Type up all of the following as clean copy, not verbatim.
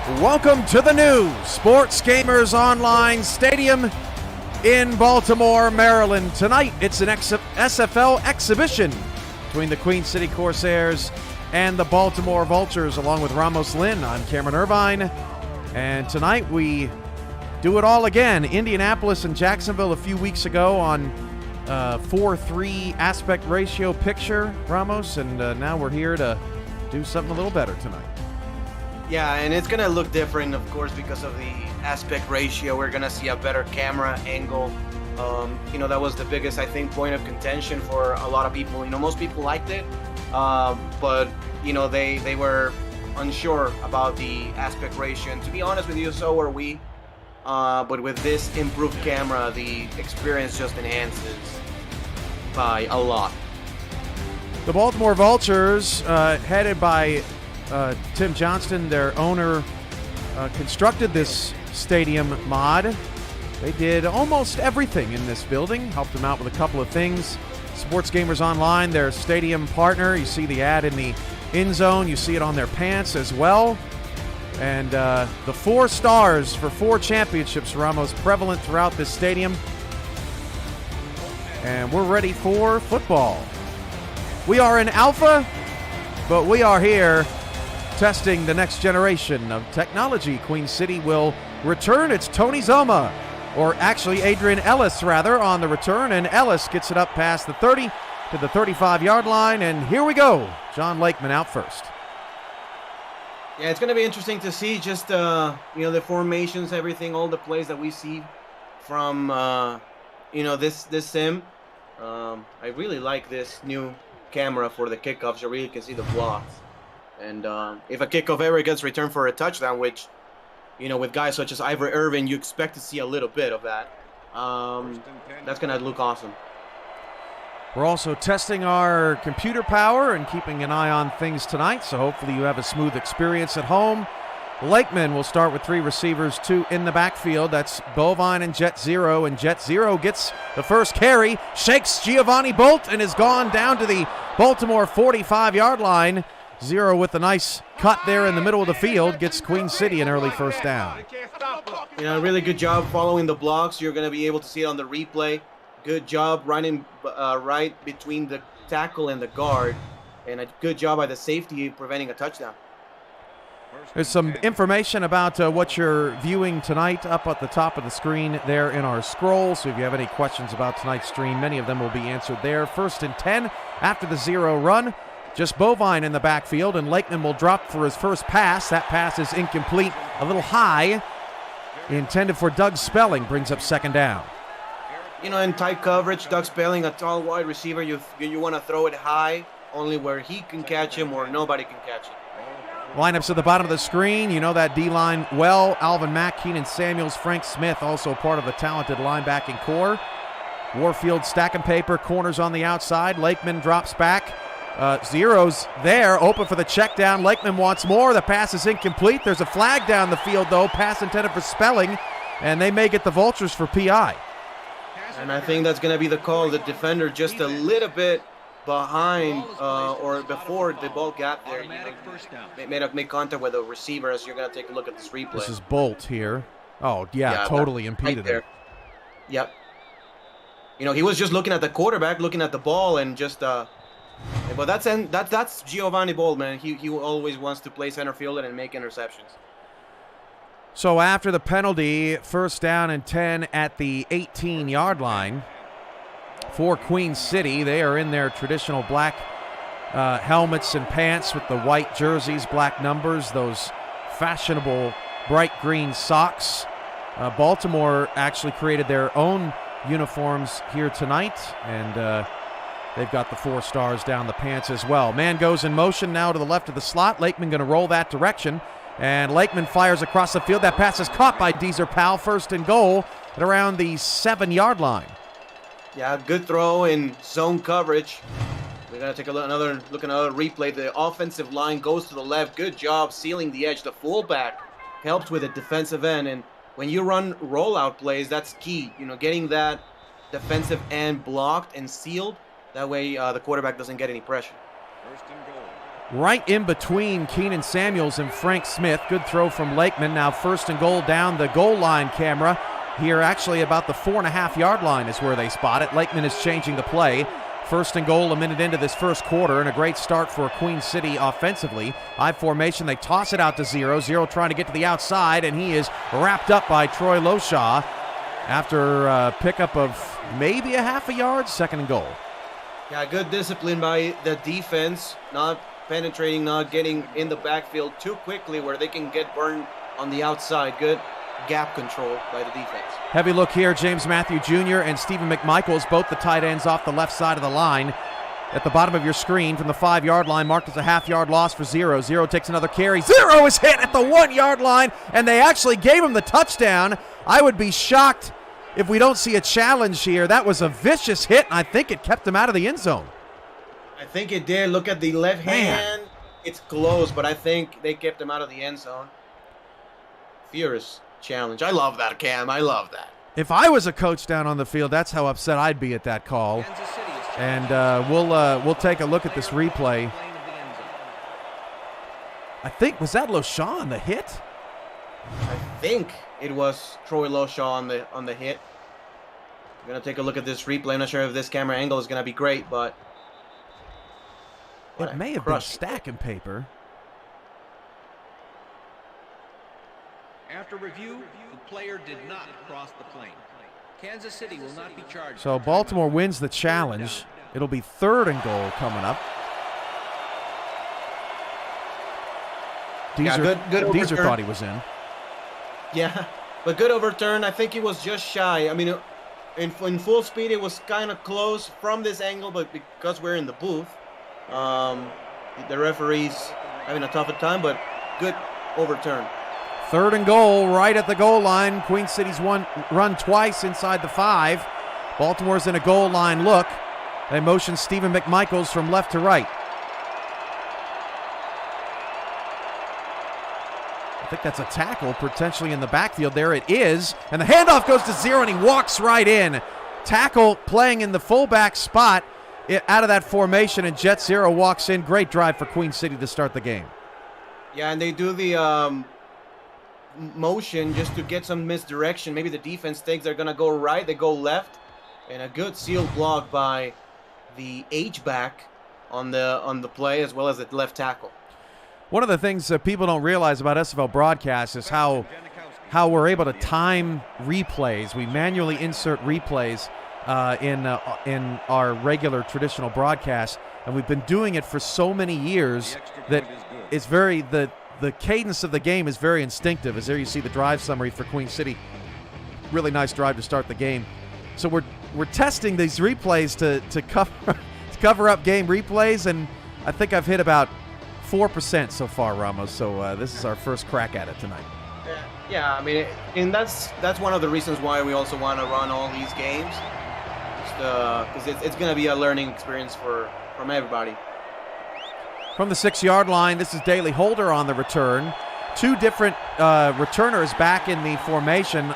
Welcome to the new Sports Gamers Online Stadium in Baltimore, Maryland. Tonight, it's an SFL exhibition between the Queen City Corsairs and the Baltimore Vultures, along with Ramos Lynn. I'm Cameron Irvine, and tonight we do it all again. Indianapolis and Jacksonville a few weeks ago on 4:3 aspect ratio picture, Ramos, and now we're here to do something a little better tonight. Yeah, and it's going to look different, of course, because of the aspect ratio. We're going to see a better camera angle. That was the biggest, I think, point of contention for a lot of people. Most people liked it, but, they were unsure about the aspect ratio. And to be honest with you, so were we. But with this improved camera, the experience just enhances by a lot. The Baltimore Vultures, headed by Tim Johnston, their owner, constructed this stadium mod. They did almost everything in this building, helped them out with a couple of things. Sports Gamers Online, their stadium partner. You see the ad in the end zone. You see it on their pants as well. And the 4 stars for 4 championships are almost prevalent throughout this stadium. And we're ready for football. We are in alpha, but we are here testing the next generation of technology. Queen City will return. It's Tony Zoma, or actually Adrian Ellis, rather, on the return. And Ellis gets it up past the 30 to the 35-yard line. And here we go. John Lakeman out first. Yeah, it's going to be interesting to see just, the formations, everything, all the plays that we see from, this sim. I really like this new camera for the kickoffs. You really can see the blocks. And if a kickoff ever gets returned for a touchdown, which, with guys such as Ivory Irvin, you expect to see a little bit of that. That's going to look awesome. We're also testing our computer power and keeping an eye on things tonight, so hopefully you have a smooth experience at home. Lakeman will start with 3 receivers, 2 in the backfield. That's Bovine and Jet Zero, and Jet Zero gets the first carry, shakes Giovanni Bolt, and is gone down to the Baltimore 45-yard line. Zero with a nice cut there in the middle of the field gets Queen City an early first down. Really good job following the blocks. You're going to be able to see it on the replay. Good job running right between the tackle and the guard. And a good job by the safety preventing a touchdown. There's some information about what you're viewing tonight up at the top of the screen there in our scroll. So if you have any questions about tonight's stream, many of them will be answered there. 1st and 10 after the 0 run. Just Bovine in the backfield, and Lakeman will drop for his first pass. That pass is incomplete, a little high. Intended for Doug Spelling, brings up 2nd down. In tight coverage, Doug Spelling, a tall wide receiver, you want to throw it high, only where he can catch him or nobody can catch him. Lineups at the bottom of the screen. You know that D-line well. Alvin Mack, Keenan Samuels, Frank Smith, also part of the talented linebacking core. Warfield stacking paper, corners on the outside. Lakeman drops back. Zero's there, open for the check down. Lakeman wants more. The pass is incomplete. There's a flag down the field, though. Pass intended for Spelling, and they may get the Vultures for PI. And I think that's going to be the call. The defender just a little bit behind or before the ball got there. Made contact with the receiver, as you're going to take a look at this replay. This is Bolt here. Oh, yeah, totally impeded him. Yep. He was just looking at the quarterback, looking at the ball, and just but that's Giovanni Bolt, man. He always wants to play center field and make interceptions. So after the penalty, 1st down and 10 at the 18-yard line for Queen City. They are in their traditional black helmets and pants with the white jerseys, black numbers, those fashionable bright green socks. Baltimore actually created their own uniforms here tonight, and they've got the 4 stars down the pants as well. Man goes in motion now to the left of the slot. Lakeman going to roll that direction. And Lakeman fires across the field. That pass is caught by Deezer Powell. 1st and goal at around the 7-yard line. Yeah, good throw in zone coverage. We're going to take another look at another replay. The offensive line goes to the left. Good job sealing the edge. The fullback helps with the defensive end. And when you run rollout plays, that's key. Getting that defensive end blocked and sealed. That way the quarterback doesn't get any pressure. 1st and goal. right in between Keenan Samuels and Frank Smith. Good throw from Lakeman. Now 1st and goal down the goal line camera. Here actually about the 4.5-yard line is where they spot it. Lakeman is changing the play. 1st and goal a minute into this first quarter, and a great start for Queen City offensively. I formation, they toss it out to Zero. Zero trying to get to the outside, and he is wrapped up by Troy Loshaw after a pickup of maybe a half a yard. 2nd and goal. Yeah, good discipline by the defense, not penetrating, not getting in the backfield too quickly where they can get burned on the outside. Good gap control by the defense. Heavy look here, James Matthew Jr. and Stephen McMichaels, both the tight ends off the left side of the line. At the bottom of your screen from the 5-yard line, marked as a half-yard loss for Zero. Zero takes another carry. Zero is hit at the 1-yard line, and they actually gave him the touchdown. I would be shocked if we don't see a challenge here. That was a vicious hit, and I think it kept him out of the end zone. I think it did. Look at the left hand. It's close, but I think they kept him out of the end zone. Furious challenge. I love that, Cam. I love that. If I was a coach down on the field, that's how upset I'd be at that call. And we'll take a look at this replay. I think, was that Loshaw on the hit? I think it was Troy Loshaw on the hit. I'm going to take a look at this replay. I'm not sure if this camera angle is going to be great, but it may have been stacking paper. After review, the player did not cross the plane. Kansas City will not be charged. So Baltimore wins the challenge. It'll be 3rd and goal coming up. Deezer thought he was in. Yeah, but good overturn. I think he was just shy. I mean, in full speed, it was kind of close from this angle, but because we're in the booth, the referee's having a tougher time, but good overturn. 3rd and goal right at the goal line. Queen City's run twice inside the 5. Baltimore's in a goal line look. They motion Stephen McMichaels from left to right. I think that's a tackle potentially in the backfield. There it is. And the handoff goes to Zero, and he walks right in. Tackle playing in the fullback spot out of that formation, and Jet Zero walks in. Great drive for Queen City to start the game. Yeah, and they do the motion just to get some misdirection. Maybe the defense thinks they're going to go right. They go left. And a good sealed block by the H-back on the play, as well as the left tackle. One of the things that people don't realize about SFL broadcasts is how we're able to time replays. We manually insert replays in our regular traditional broadcast, and we've been doing it for so many years that it's the cadence of the game is very instinctive. As there you see the drive summary for Queen City. Really nice drive to start the game. So we're testing these replays to cover up game replays, and I think I've hit about 4% so far, Ramos. So this is our first crack at it tonight. Yeah, I mean, and that's one of the reasons why we also want to run all these games, because it's going to be a learning experience from everybody. From the 6-yard line, this is Daley Holder on the return. 2 different returners back in the formation.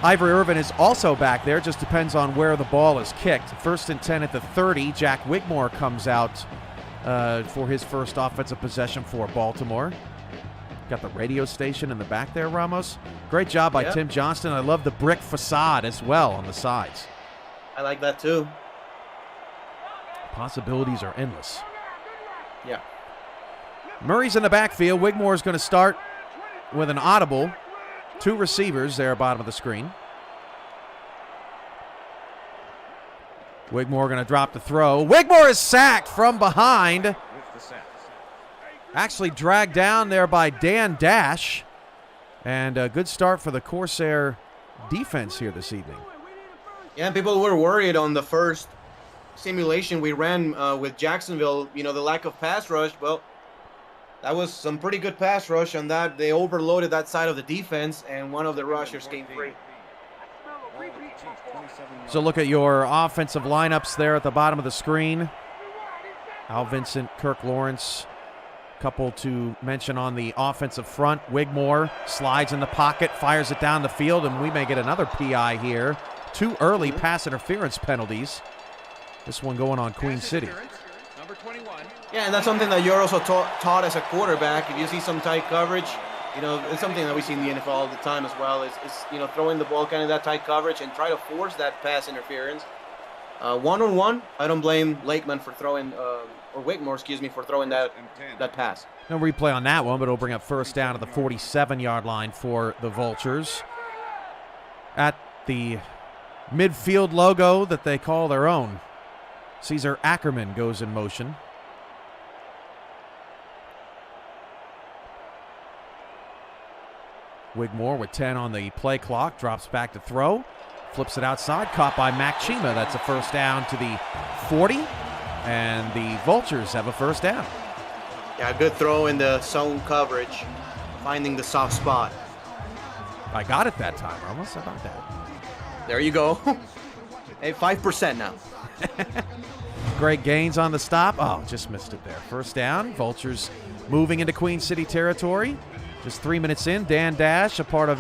Ivory Irvin is also back there. Just depends on where the ball is kicked. 1st and 10 at the 30. Jack Wigmore comes out for his first offensive possession for Baltimore. Got the radio station in the back there, Ramos. Great job by Tim Johnston. I love the brick facade as well on the sides. I like that too. Possibilities are endless. Yeah. Murray's in the backfield. Wigmore's going to start with an audible. 2 receivers there, bottom of the screen. Wigmore going to drop the throw. Wigmore is sacked from behind. Actually dragged down there by Dan Dash. And a good start for the Corsair defense here this evening. Yeah, people were worried on the first simulation we ran with Jacksonville, the lack of pass rush. Well, that was some pretty good pass rush on that. They overloaded that side of the defense, and one of the rushers came free. So look at your offensive lineups there at the bottom of the screen. Al Vincent, Kirk Lawrence. Couple to mention on the offensive front. Wigmore slides in the pocket, fires it down the field, and we may get another PI here. 2 early pass interference penalties. This one going on Queen City. Number 21. Yeah, and that's something that you're also taught as a quarterback. If you see some tight coverage, it's something that we see in the NFL all the time as well, is throwing the ball kind of that tight coverage and try to force that pass interference. One-on-one, I don't blame Lakeman for throwing, or Wigmore, for throwing that pass. No replay on that one, but it'll bring up first down at the 47-yard line for the Vultures. At the midfield logo that they call their own, Caesar Ackerman goes in motion. Wigmore with 10 on the play clock, drops back to throw, flips it outside, caught by Mac Chima. That's a first down to the 40, and the Vultures have a first down. Yeah, good throw in the zone coverage, finding the soft spot. I got it that time, Ramos. How about that? There you go. Hey, 5% now. Greg Gaines on the stop. Oh, just missed it there. First down. Vultures moving into Queen City territory. Just 3 minutes in. Dan Dash, a part of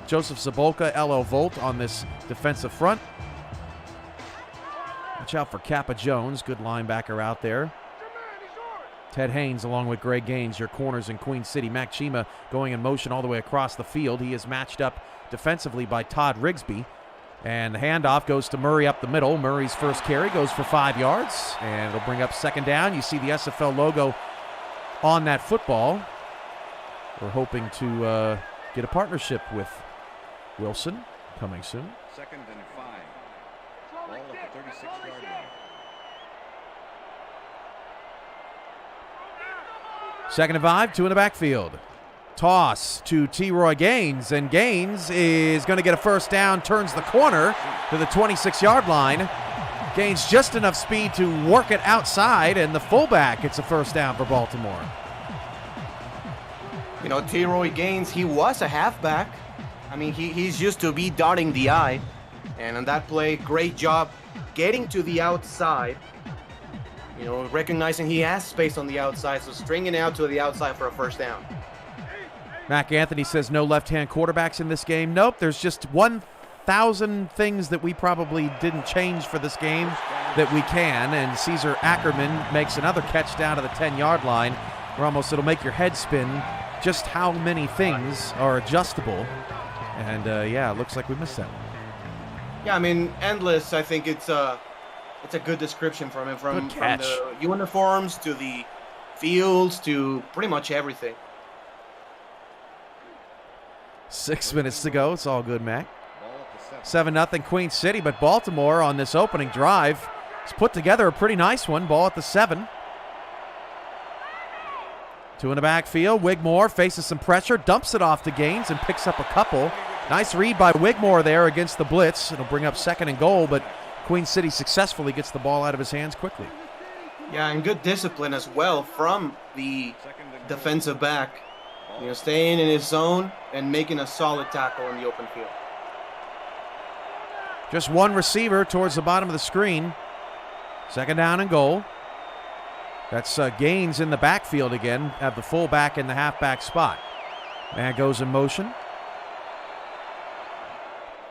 Joseph Zabolka, L.O. Volt on this defensive front. Watch out for Kappa Jones, good linebacker out there. Ted Haynes along with Greg Gaines, your corners in Queen City. Mac Chima going in motion all the way across the field. He is matched up defensively by Todd Rigsby. And the handoff goes to Murray up the middle. Murray's first carry goes for 5 yards, and it'll bring up second down. You see the SFL logo on that football. We're hoping to get a partnership with Wilson coming soon. 2nd and 5. Ball at the 36-yard line. 2nd and 5, 2 in the backfield. Toss to T. Roy Gaines, and Gaines is going to get a first down, turns the corner to the 26-yard line. Gains just enough speed to work it outside, and the fullback gets a first down for Baltimore. T. Roy Gaines, he was a halfback. I mean, he's used to be dotting the I. And on that play, great job getting to the outside. Recognizing he has space on the outside, so stringing out to the outside for a first down. Mac Anthony says no left-hand quarterbacks in this game. Nope, there's just 1,000 things that we probably didn't change for this game that we can, and Caesar Ackerman makes another catch down to the 10-yard line. Ramos, it'll make your head spin just how many things are adjustable, and yeah, it looks like we missed that one. Yeah, I mean, endless. I think it's a good description from him, from the uniforms to the fields to pretty much everything. 6 minutes to go. It's all good, Mac. 7-0 Queen City, but Baltimore on this opening drive has put together a pretty nice one. Ball at the 7. 2 in the backfield. Wigmore faces some pressure, dumps it off to Gaines, and picks up a couple. Nice read by Wigmore there against the blitz. It'll bring up 2nd and goal, but Queen City successfully gets the ball out of his hands quickly. Yeah, and good discipline as well from the defensive back. Staying in his zone and making a solid tackle in the open field. Just one receiver towards the bottom of the screen. 2nd down and goal. That's Gaines in the backfield again, have the fullback in the halfback spot. Man goes in motion.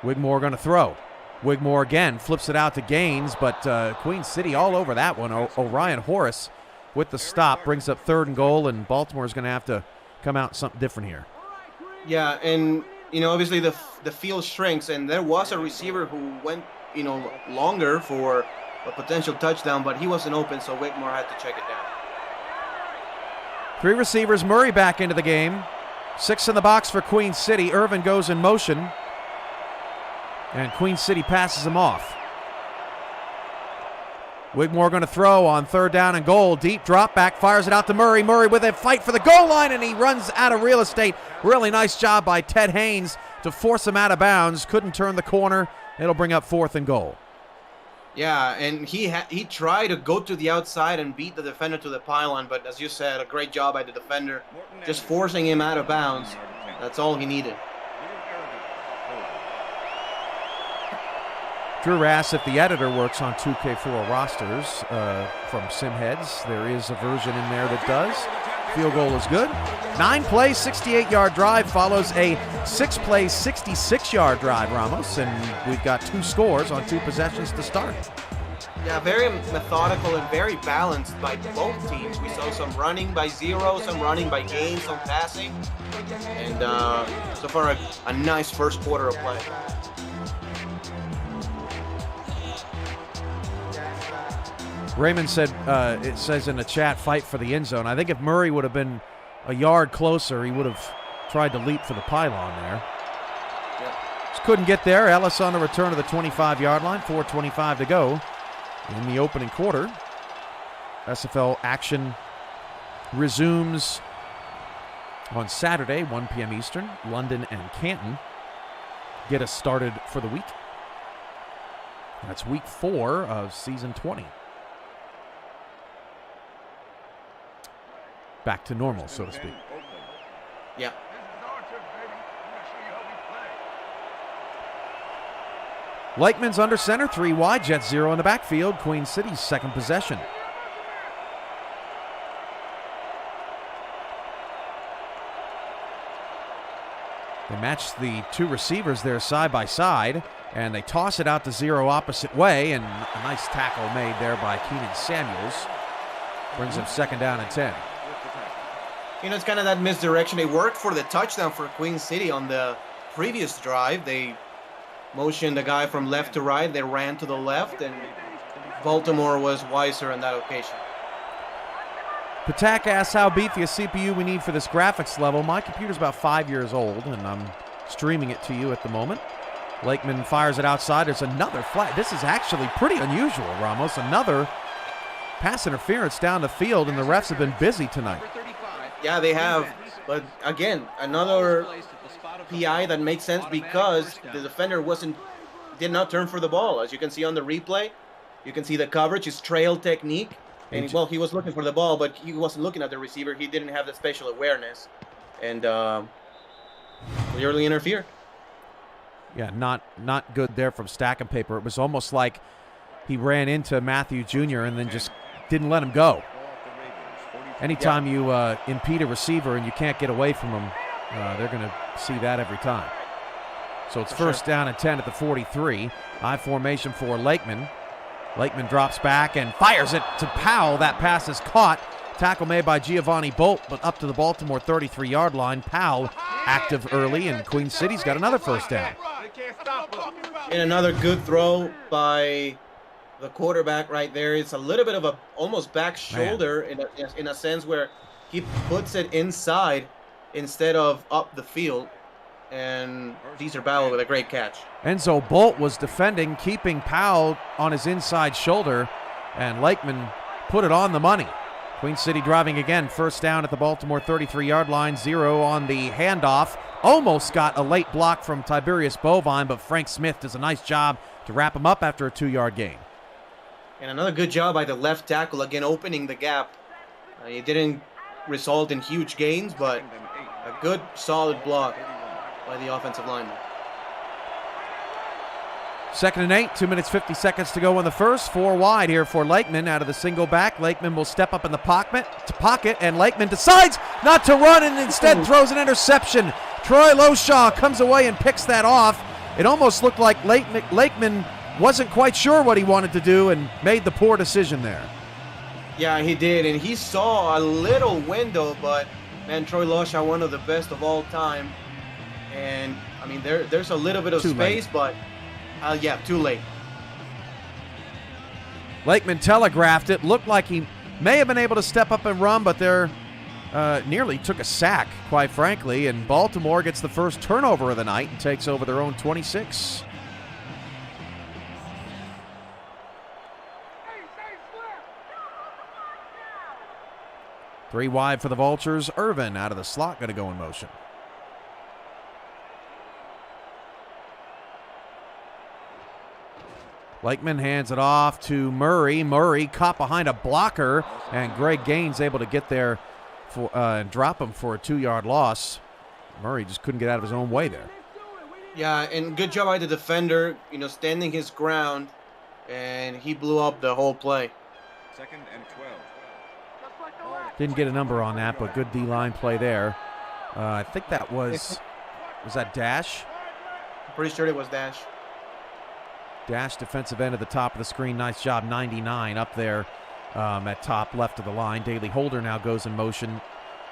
Wigmore going to throw. Wigmore again flips it out to Gaines, but Queen City all over that one. Orion Horace with the stop brings up 3rd and goal, and Baltimore's going to have to come out something different here. Yeah, and obviously the field shrinks, and there was a receiver who went longer for a potential touchdown, but he wasn't open, so Wigmore had to check it down. 3 receivers. Murray back into the game. 6 in the box for Queen City. Irvin goes in motion, and Queen City passes him off. Wigmore going to throw on 3rd down and goal. Deep drop back, fires it out to Murray. Murray with a fight for the goal line, and he runs out of real estate. Really nice job by Ted Haynes to force him out of bounds. Couldn't turn the corner. It'll bring up 4th and goal. Yeah, and he tried to go to the outside and beat the defender to the pylon, but as you said, a great job by the defender, just forcing him out of bounds. That's all he needed. Drew Rass, if the editor works on 2K4 rosters from Simheads, there is a version in there that does. Field goal is good. 9-play, 68-yard drive follows a 6-play, 66-yard drive, Ramos, and we've got 2 scores on 2 possessions to start. Yeah, very methodical and very balanced by both teams. We saw some running by zero, some running by gain, some passing. And so far, a nice first quarter of play. Raymond said, it says in the chat, fight for the end zone. I think if Murray would have been a yard closer, he would have tried to leap for the pylon there. Yeah. Just couldn't get there. Ellis on the return to the 25-yard line. 4:25 to go in the opening quarter. SFL action resumes on Saturday, 1 p.m. Eastern. London and Canton get us started for the week. That's week 4 of season 20. Back to normal, so to speak. Yeah. Leichman's under center, 3 wide, jet 0 in the backfield. Queen City's second possession. They match the 2 receivers there side by side, and they toss it out to 0 opposite way, and a nice tackle made there by Keenan Samuels. Brings him second down and 10. You know, it's kind of that misdirection. They worked for the touchdown for Queen City on the previous drive. They motioned the guy from left to right. They ran to the left, and Baltimore was wiser on that occasion. Patak asks how beefy a CPU we need for this graphics level. My computer's about 5 years old, and I'm streaming it to you at the moment. Leichman fires it outside. There's another flag. This is actually pretty unusual, Ramos. Another pass interference down the field, and the refs have been busy tonight. Yeah, they have. But again, another PI that makes sense because the defender did not turn for the ball. As you can see on the replay, you can see the coverage, his trail technique. And, well, he was looking for the ball, but he wasn't looking at the receiver. He didn't have the spatial awareness. And clearly interfered. Yeah, not good there from Stack and Paper. It was almost like he ran into Matthew Jr. and then just didn't let him go. Anytime you impede a receiver and you can't get away from him, they're going to see that every time. So it's first down and 10 at the 43. I formation for Leichman. Leichman drops back and fires it to Powell. That pass is caught. Tackle made by Giovanni Bolt, but up to the Baltimore 33-yard line. Powell active early, and Queen City's got another first down. And another good throw by the quarterback right there. It's a little bit of a almost back shoulder in a sense where he puts it inside instead of up the field. And Deezer Battle with a great catch. Enzo Bolt was defending, keeping Powell on his inside shoulder, and Leichman put it on the money. Queen City driving again, first down at the Baltimore 33-yard line, 0 on the handoff. Almost got a late block from Tiberius Bovine, but Frank Smith does a nice job to wrap him up after a 2-yard gain. And another good job by the left tackle, again opening the gap. It didn't result in huge gains, but a good, solid block by the offensive lineman. Second and 8, 2 minutes 50 seconds to go in the first. 4 wide here for Leichman out of the single back. Leichman will step up in the pocket, and Leichman decides not to run and instead throws an interception. Troy Loshaw comes away and picks that off. It almost looked like Leichman wasn't quite sure what he wanted to do and made the poor decision there. Yeah, he did, and he saw a little window, but man, Troy Loshaw, one of the best of all time. And I mean, there's a little bit of space, but yeah, too late. Leichman telegraphed it. Looked like he may have been able to step up and run, but there nearly took a sack, quite frankly. And Baltimore gets the first turnover of the night and takes over their own 26. Three wide for the Vultures. Irvin out of the slot, going to go in motion. Leichman hands it off to Murray. Murray caught behind a blocker, and Greg Gaines able to get there and drop him for a 2-yard loss. Murray just couldn't get out of his own way there. Yeah, and good job by the defender, standing his ground, and he blew up the whole play. Second and 12. Didn't get a number on that, but good D-line play there. I think that was that Dash? Pretty sure it was Dash. Dash defensive end at the top of the screen. Nice job, 99 up there at top left of the line. Daley Holder now goes in motion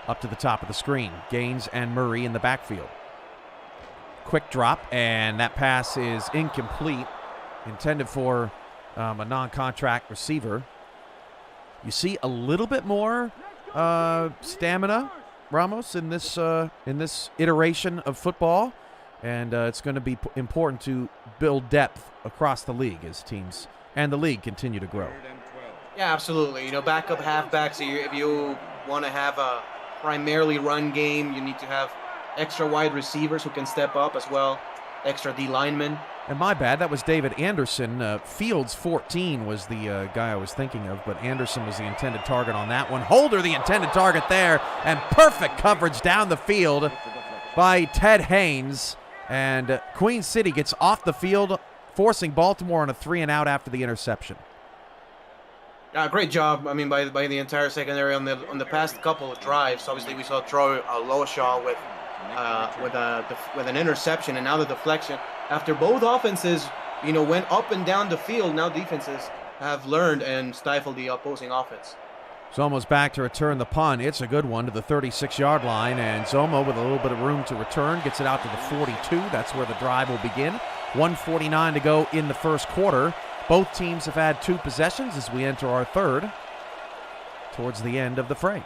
up to the top of the screen. Gaines and Murray in the backfield. Quick drop, and that pass is incomplete. Intended for a non-contract receiver. You see a little bit more stamina, Ramos, in this iteration of football, and it's going to be important to build depth across the league as teams and the league continue to grow. Yeah, absolutely. You know, backup halfbacks, if you want to have a primarily run game, you need to have extra wide receivers who can step up as well, extra D linemen. And my bad, that was David Anderson. Fields 14 was the guy I was thinking of, but Anderson was the intended target on that one. Holder the intended target there, and perfect coverage down the field by Ted Haynes. And Queen City gets off the field, forcing Baltimore on a 3-and-out after the interception. Great job, I mean, by the entire secondary on the past couple of drives. Obviously, we saw Troy Lowshaw with an interception, and now the deflection. After both offenses, you know, went up and down the field, now defenses have learned and stifled the opposing offense. Zomo's back to return the punt. It's a good one to the 36-yard line, and Zomo with a little bit of room to return gets it out to the 42. That's where the drive will begin. 1:49 to go in the first quarter. Both teams have had 2 possessions as we enter our third towards the end of the frame.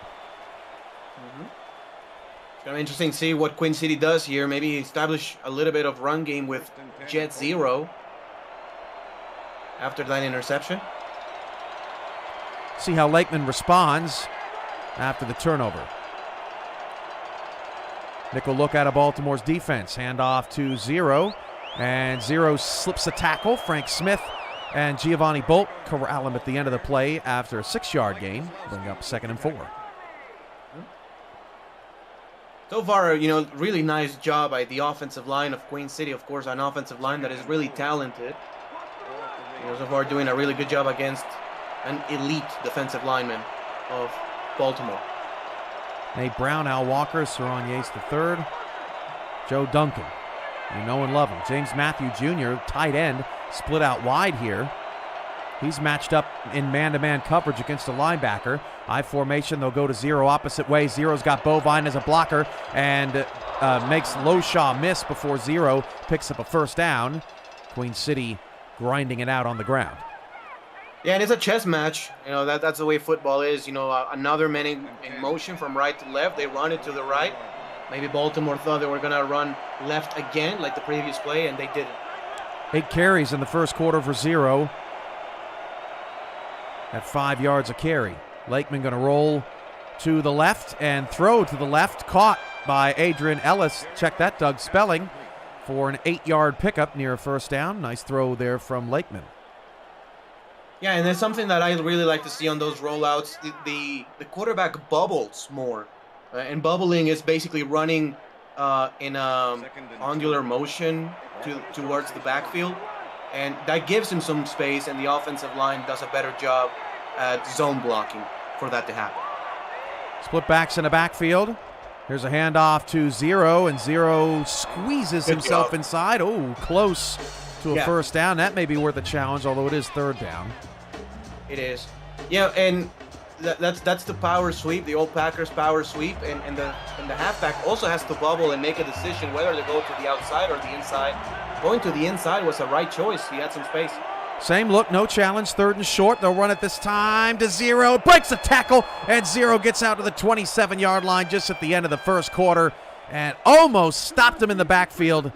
It's going to be interesting to see what Queen City does here. Maybe establish a little bit of run game with Jet Zero after that interception. See how Lakeman responds after the turnover. Nickel look out of Baltimore's defense. Hand off to Zero, and Zero slips a tackle. Frank Smith and Giovanni Bolt corral him at the end of the play after a 6-yard gain, bring up 2nd and 4. So far, you know, really nice job by the offensive line of Queen City. Of course, an offensive line that is really talented. You know, so far doing a really good job against an elite defensive lineman of Baltimore. Nate Brown, Al Walker, Saron Yates III, Joe Duncan. You know and love him. James Matthew Jr., tight end, split out wide here. He's matched up in man-to-man coverage against a linebacker. I formation, they'll go to Zero opposite way. Zero's got Bovine as a blocker and makes Lowshaw miss before Zero picks up a first down. Queen City grinding it out on the ground. Yeah, and it's a chess match. You know, that's the way football is. You know, another man in motion from right to left. They run it to the right. Maybe Baltimore thought they were going to run left again like the previous play, and they didn't. 8 carries in the first quarter for Zero at 5 yards a carry. Lakeman going to roll to the left and throw to the left. Caught by Adrian Ellis. Check that, Doug Spelling, for an 8-yard pickup near a first down. Nice throw there from Lakeman. Yeah, and that's something that I really like to see on those rollouts. The quarterback bubbles more. And bubbling is basically running in angular motion towards the backfield. And that gives him some space, and the offensive line does a better job at zone blocking for that to happen. Split backs in the backfield. Here's a handoff to Zero, and Zero squeezes himself inside. Oh, close to a first down. That may be worth a challenge, although it is 3rd down. It is. Yeah, and that's the power sweep, the old Packers power sweep, and the halfback also has to bubble and make a decision whether to go to the outside or the inside. Going to the inside was the right choice. He had some space. Same look, no challenge, 3rd and short. They'll run it this time to Zero. Breaks a tackle, and Zero gets out to the 27-yard line just at the end of the first quarter and almost stopped him in the backfield.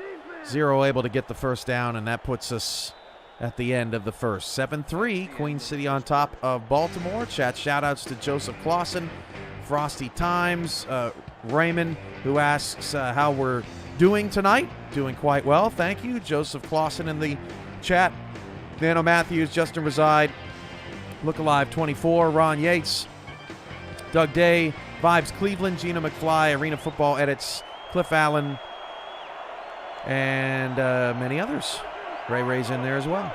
Zero able to get the first down, and that puts us at the end of the first. 7-3, Queen City on top of Baltimore. Shout-outs to Joseph Clausen, Frosty Times, Raymond, who asks how we're doing tonight. Doing quite well, thank you. Joseph Clausen in the chat. Nano Matthews, Justin Reside, Look Alive 24, Ron Yates, Doug Day, Vibes Cleveland, Gina McFly, Arena Football Edits, Cliff Allen, and many others. Ray's in there as well.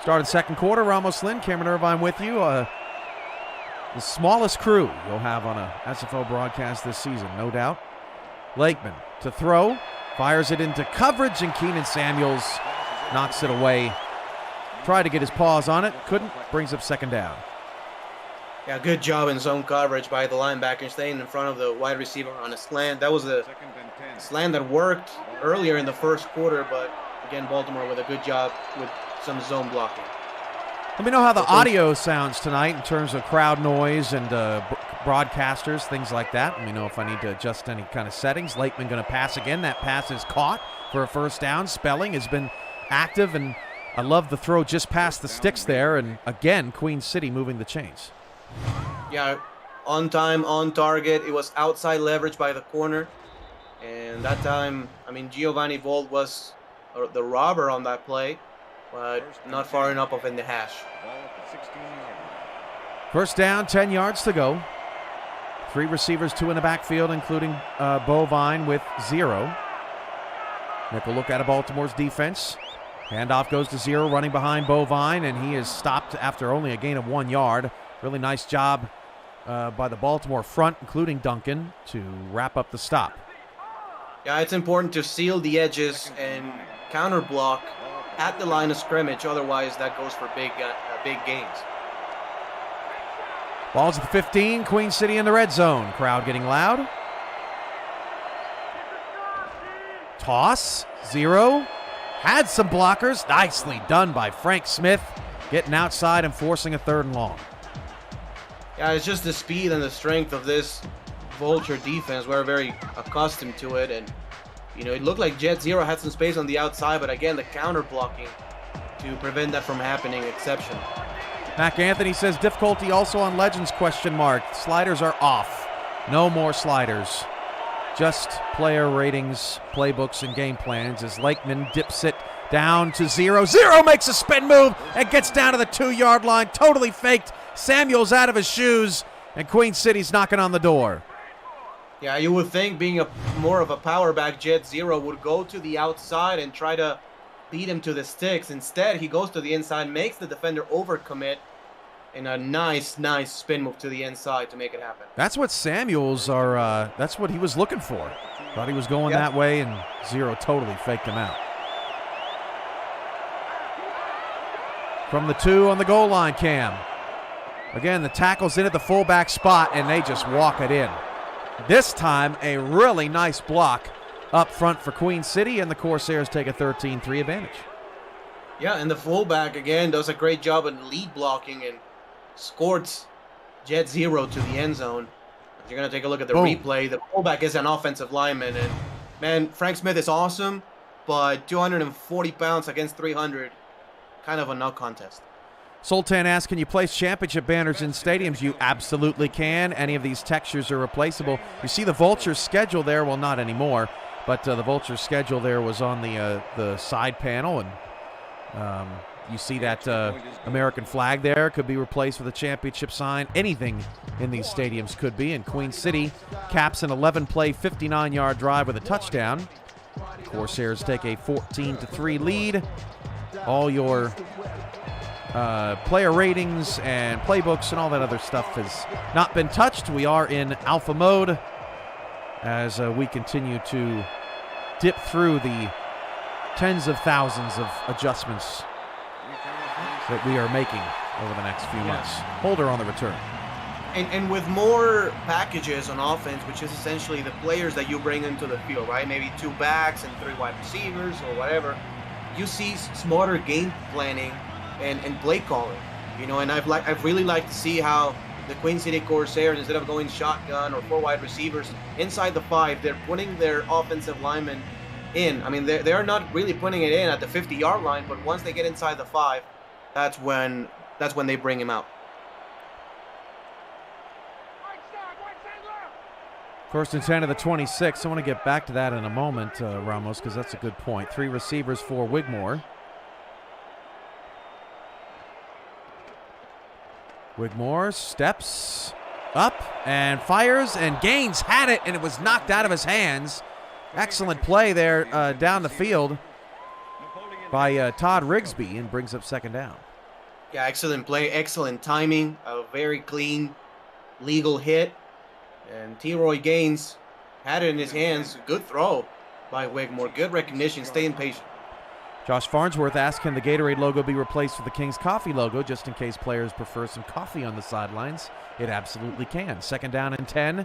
Started second quarter, Ramos Lynn, Cameron Irvine with you. The smallest crew you'll have on a SFL broadcast this season, no doubt. Lakeman to throw, Fires it into coverage, and Keenan Samuels knocks it away. Tried to get his paws on it, couldn't. Brings up second down. Yeah, good job in zone coverage by the linebacker, staying in front of the wide receiver on a slant. That was a slant that worked earlier in the first quarter, but again, Baltimore with a good job with some zone blocking. Let me know how the audio sounds tonight in terms of crowd noise and broadcasters, things like that. Let me know if I need to adjust any kind of settings. Lakeman going to pass again. That pass is caught for a first down. Spelling has been active, and I love the throw just past the sticks there. And again, Queen City moving the chains. Yeah, on time, on target. It was outside leverage by the corner. And that time, I mean, Giovanni Volt was the robber on that play, but not far enough of in the hash. First down, 10 yards to go. 3 receivers, 2 in the backfield, including Bovine with 0. Nickel look at Baltimore's defense. Handoff goes to 0, running behind Bovine, and he is stopped after only a gain of 1 yard. Really nice job by the Baltimore front, including Duncan, to wrap up the stop. Yeah, it's important to seal the edges and counter block at the line of scrimmage. Otherwise, that goes for big gains. Ball's at the 15. Queen City in the red zone. Crowd getting loud. Toss. 0. Had some blockers. Nicely done by Frank Smith. Getting outside and forcing a 3rd and long. Yeah, it's just the speed and the strength of this Vulture defense. We're very accustomed to it. And, you know, it looked like Jet Zero had some space on the outside. But, again, the counter blocking to prevent that from happening, exceptional. Mac Anthony says difficulty also on Legends ? Sliders are off. No more sliders. Just player ratings, playbooks, and game plans as Lakeman dips it down to 0. 0 makes a spin move and gets down to the 2-yard line. Totally faked. Samuel's out of his shoes, and Queen City's knocking on the door. Yeah, you would think being more of a power back, Jet Zero would go to the outside and try to beat him to the sticks. Instead, he goes to the inside, makes the defender overcommit, and a nice spin move to the inside to make it happen. That's what Samuels are, that's what he was looking for. Thought he was going that way, and 0 totally faked him out. From the 2 on the goal line, Cam. Again, the tackle's in at the fullback spot, and they just walk it in. This time, a really nice block up front for Queen City, and the Corsairs take a 13-3 advantage. Yeah, and the fullback, again, does a great job in lead blocking and escorts Jet Zero to the end zone. If you're going to take a look at the replay, the fullback is an offensive lineman. And, man, Frank Smith is awesome, but 240 pounds against 300, kind of a no contest. Sultan asks, can you place championship banners in stadiums? You absolutely can. Any of these textures are replaceable. You see the Vultures schedule there. Well, not anymore, but the Vultures schedule there was on the side panel, and you see that American flag there could be replaced with a championship sign. Anything in these stadiums could be, and Queen City caps an 11-play, 59-yard drive with a touchdown. The Corsairs take a 14-3 lead. All your player ratings and playbooks and all that other stuff has not been touched. We are in alpha mode as we continue to dip through the tens of thousands of adjustments that we are making over the next few months. Holder on the return. And with more packages on offense, which is essentially the players that you bring into the field, right? Maybe 2 backs and 3 wide receivers or whatever. You see smarter game planning and play calling, you know, and I've really liked to see how the Queen City Corsairs, instead of going shotgun or 4 wide receivers inside the 5, they're putting their offensive linemen in. I mean, they're not really putting it in at the 50-yard line, but once they get inside the 5, that's when they bring him out. First and 10 of the 26. I want to get back to that in a moment, Ramos, because that's a good point. 3 receivers for Wigmore. Wigmore steps up and fires, and Gaines had it, and it was knocked out of his hands. Excellent play there down the field by Todd Rigsby, and brings up second down. Yeah, excellent play, excellent timing, a very clean, legal hit. And T. Roy Gaines had it in his hands. Good throw. by Wigmore. Good recognition, staying patient. Josh Farnsworth asked, can the Gatorade logo be replaced with the King's Coffee logo just in case players prefer some coffee on the sidelines? It absolutely can. 2nd down and 10.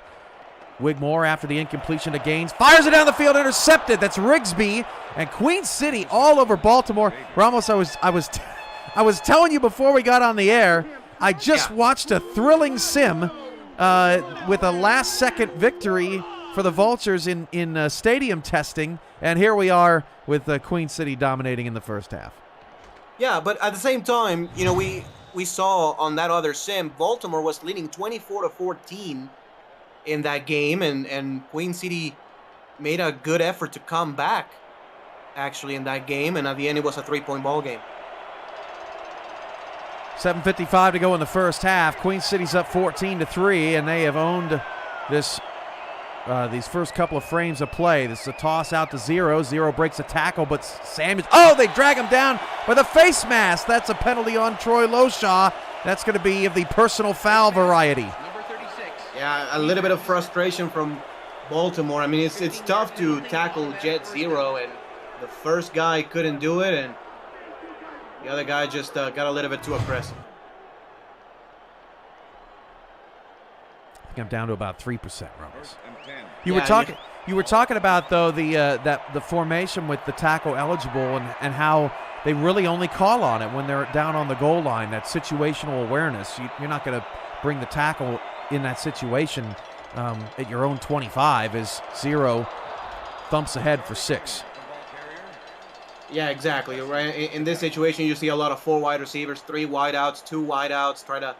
Wigmore, after the incompletion to Gaines, fires it down the field, intercepted. That's Rigsby, and Queen City all over Baltimore. Ramos, I was telling you before we got on the air, I just watched a thrilling sim with a last-second victory for the Vultures in stadium testing, and here we are with Queen City dominating in the first half. Yeah, but at the same time, you know, we saw on that other sim, Baltimore was leading 24-14 in that game, and Queen City made a good effort to come back, actually, in that game, and at the end it was a 3-point ball game. 7:55 to go in the first half. Queen City's up 14-3, and they have owned this these first couple of frames of play. This is a toss out to Zero. Zero breaks a tackle, but Samuels, they drag him down with a face mask. That's a penalty on Troy Loshaw. That's going to be of the personal foul variety. Number 36. Yeah, a little bit of frustration from Baltimore. I mean, it's tough to tackle Jet Zero, and the first guy couldn't do it, and the other guy just got a little bit too aggressive. I think I'm down to about 3%, Ramos. You were talking about, though, the formation with the tackle eligible and how they really only call on it when they're down on the goal line. That situational awareness. You're not going to bring the tackle in that situation at your own 25 as Zero thumps ahead for 6. Yeah, exactly. Right. In this situation, you see a lot of 4 wide receivers, 3 wide outs, 2 wide outs, try to,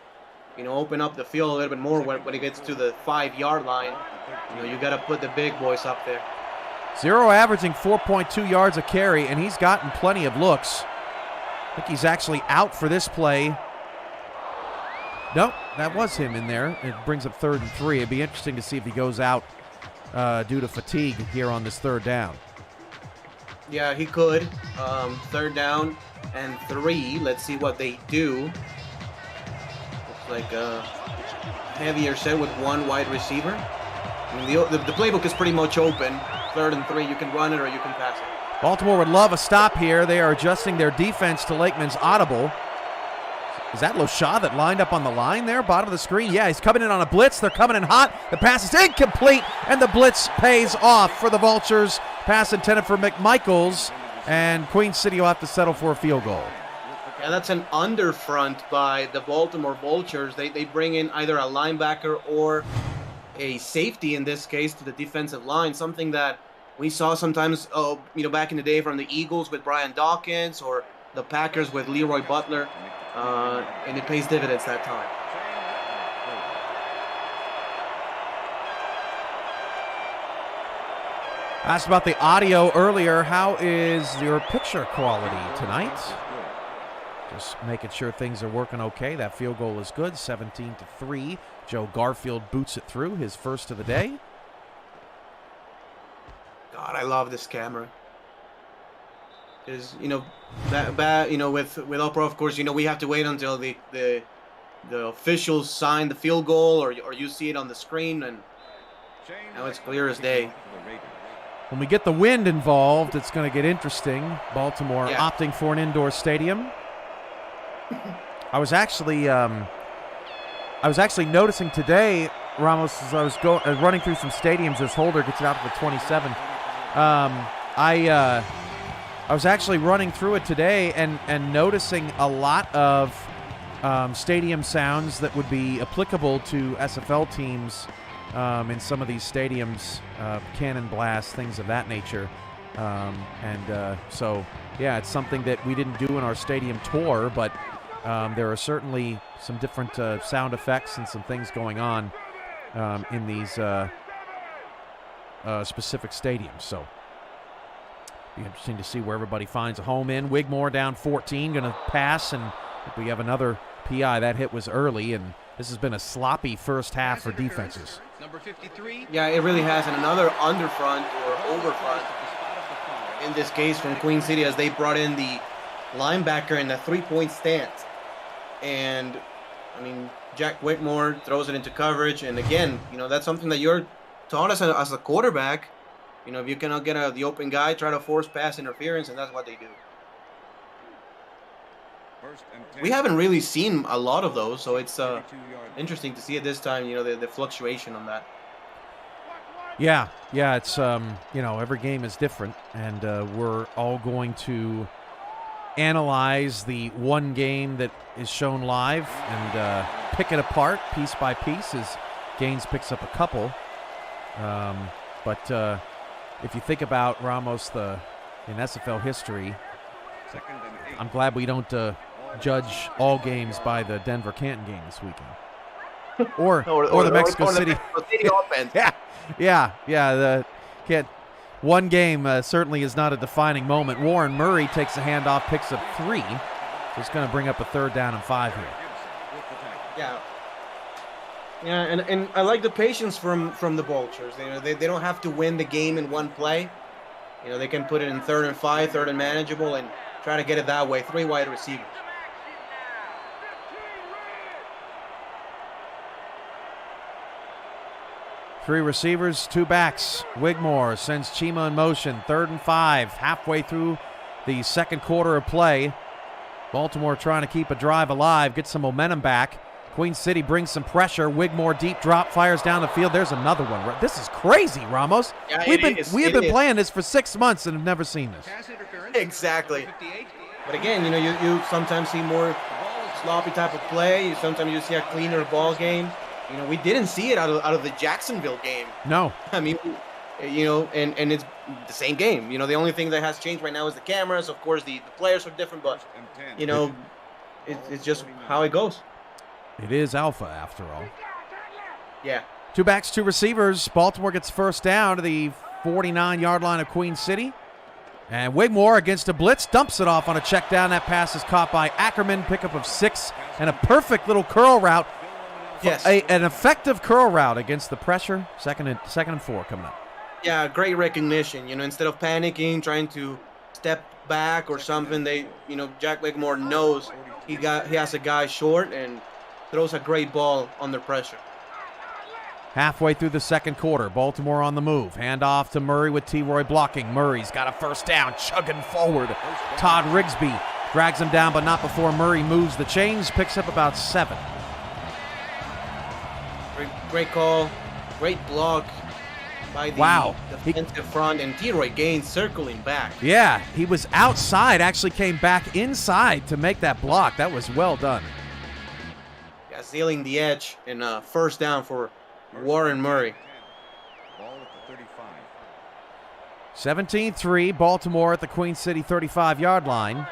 open up the field a little bit more when it gets to the 5-yard line. You got to put the big boys up there. Zero averaging 4.2 yards a carry, and he's gotten plenty of looks. I think he's actually out for this play. Nope, that was him in there. It brings up 3rd and 3. It'd be interesting to see if he goes out due to fatigue here on this 3rd down. Yeah, he could. 3rd down and 3. Let's see what they do. Looks like a heavier set with 1 wide receiver. I mean, the playbook is pretty much open. 3rd and 3, you can run it or you can pass it. Baltimore would love a stop here. They are adjusting their defense to Lakeman's audible. Is that Loshaw that lined up on the line there, bottom of the screen? Yeah, he's coming in on a blitz. They're coming in hot. The pass is incomplete, and the blitz pays off for the Vultures. Pass intended for McMichaels, and Queen City will have to settle for a field goal. Yeah, that's an underfront by the Baltimore Vultures. They bring in either a linebacker or a safety in this case to the defensive line, something that we saw sometimes, back in the day from the Eagles with Brian Dawkins or the Packers with Leroy Butler, and it pays dividends that time. I asked about the audio earlier. How is your picture quality tonight? Just making sure things are working okay. That field goal is good, 17-3. Joe Garfield boots it through, his first of the day. God, I love this camera. Because, with Oprah, of course, we have to wait until the officials sign the field goal or you see it on the screen, and now it's clear as day. When we get the wind involved, it's going to get interesting. Baltimore opting for an indoor stadium. I was actually noticing today, Ramos, as I was running through some stadiums as Holder gets it out to the 27. I was actually running through it today and noticing a lot of stadium sounds that would be applicable to SFL teams in some of these stadiums, cannon blasts, things of that nature. So, it's something that we didn't do in our stadium tour, but there are certainly some different sound effects and some things going on in these specific stadiums. So, be interesting to see where everybody finds a home in. Wigmore down 14, going to pass, and we have another PI. That hit was early, and this has been a sloppy first half for defenses. Number 53. Yeah, it really has. And another underfront or overfront in this case from Queen City as they brought in the linebacker in a 3-point stance. And, Jack Whitmore throws it into coverage. And again, that's something that you're taught as a quarterback. You know, if you cannot get the open guy, try to force pass interference, and that's what they do. We haven't really seen a lot of those, so it's interesting to see it this time, you know, the fluctuation on that. Yeah, it's, you know, every game is different, and we're all going to analyze the one game that is shown live and pick it apart piece by piece as Gaines picks up a couple. But if you think about Ramos in SFL history, I'm glad we don't judge all games by the Denver-Canton game this weekend. Or the Mexico City offense. Yeah. One game certainly is not a defining moment. Warren Murray takes a handoff, picks up 3. So it's going to bring up a 3rd down and 5 here. Yeah, and I like the patience from the Vultures. You know, they don't have to win the game in one play. You know, they can put it in 3rd and 5, 3rd and manageable, and try to get it that way. 3 wide receivers. Three receivers, 2 backs. Wigmore sends Chima in motion. 3rd and 5, halfway through the second quarter of play. Baltimore trying to keep a drive alive, get some momentum back. Queen City brings some pressure. Wigmore deep drop, fires down the field. There's another one. This is crazy, Ramos. Yeah, we have been playing this for 6 months and have never seen this. Exactly. But again, you know, you sometimes see more sloppy type of play. Sometimes you see a cleaner ball game. You know, we didn't see it out of the Jacksonville game. No. I mean, you know, and it's the same game. You know, the only thing that has changed right now is the cameras. Of course, the players are different, but, you know, it's just how it goes. It is alpha, after all. Yeah. 2 backs, 2 receivers. Baltimore gets first down to the 49-yard line of Queen City. And Wigmore against a blitz dumps it off on a check down. That pass is caught by Ackerman. Pickup of 6 and a perfect little curl route. Yes. An effective curl route against the pressure. Second and 4 coming up. Yeah, great recognition. You know, instead of panicking, trying to step back or something, Jack Wigmore knows he has a guy short and throws a great ball under pressure. Halfway through the second quarter, Baltimore on the move. Hand off to Murray with T-Roy blocking. Murray's got a first down, chugging forward. Todd Rigsby drags him down, but not before Murray moves the chains, picks up about 7. Great call, great block by the defensive front, and T-Roy Gaines circling back. Yeah, he was outside, actually came back inside to make that block. That was well done. Yeah, sealing the edge and first down for Warren Murray. 17-3, Baltimore at the Queen City 35-yard line.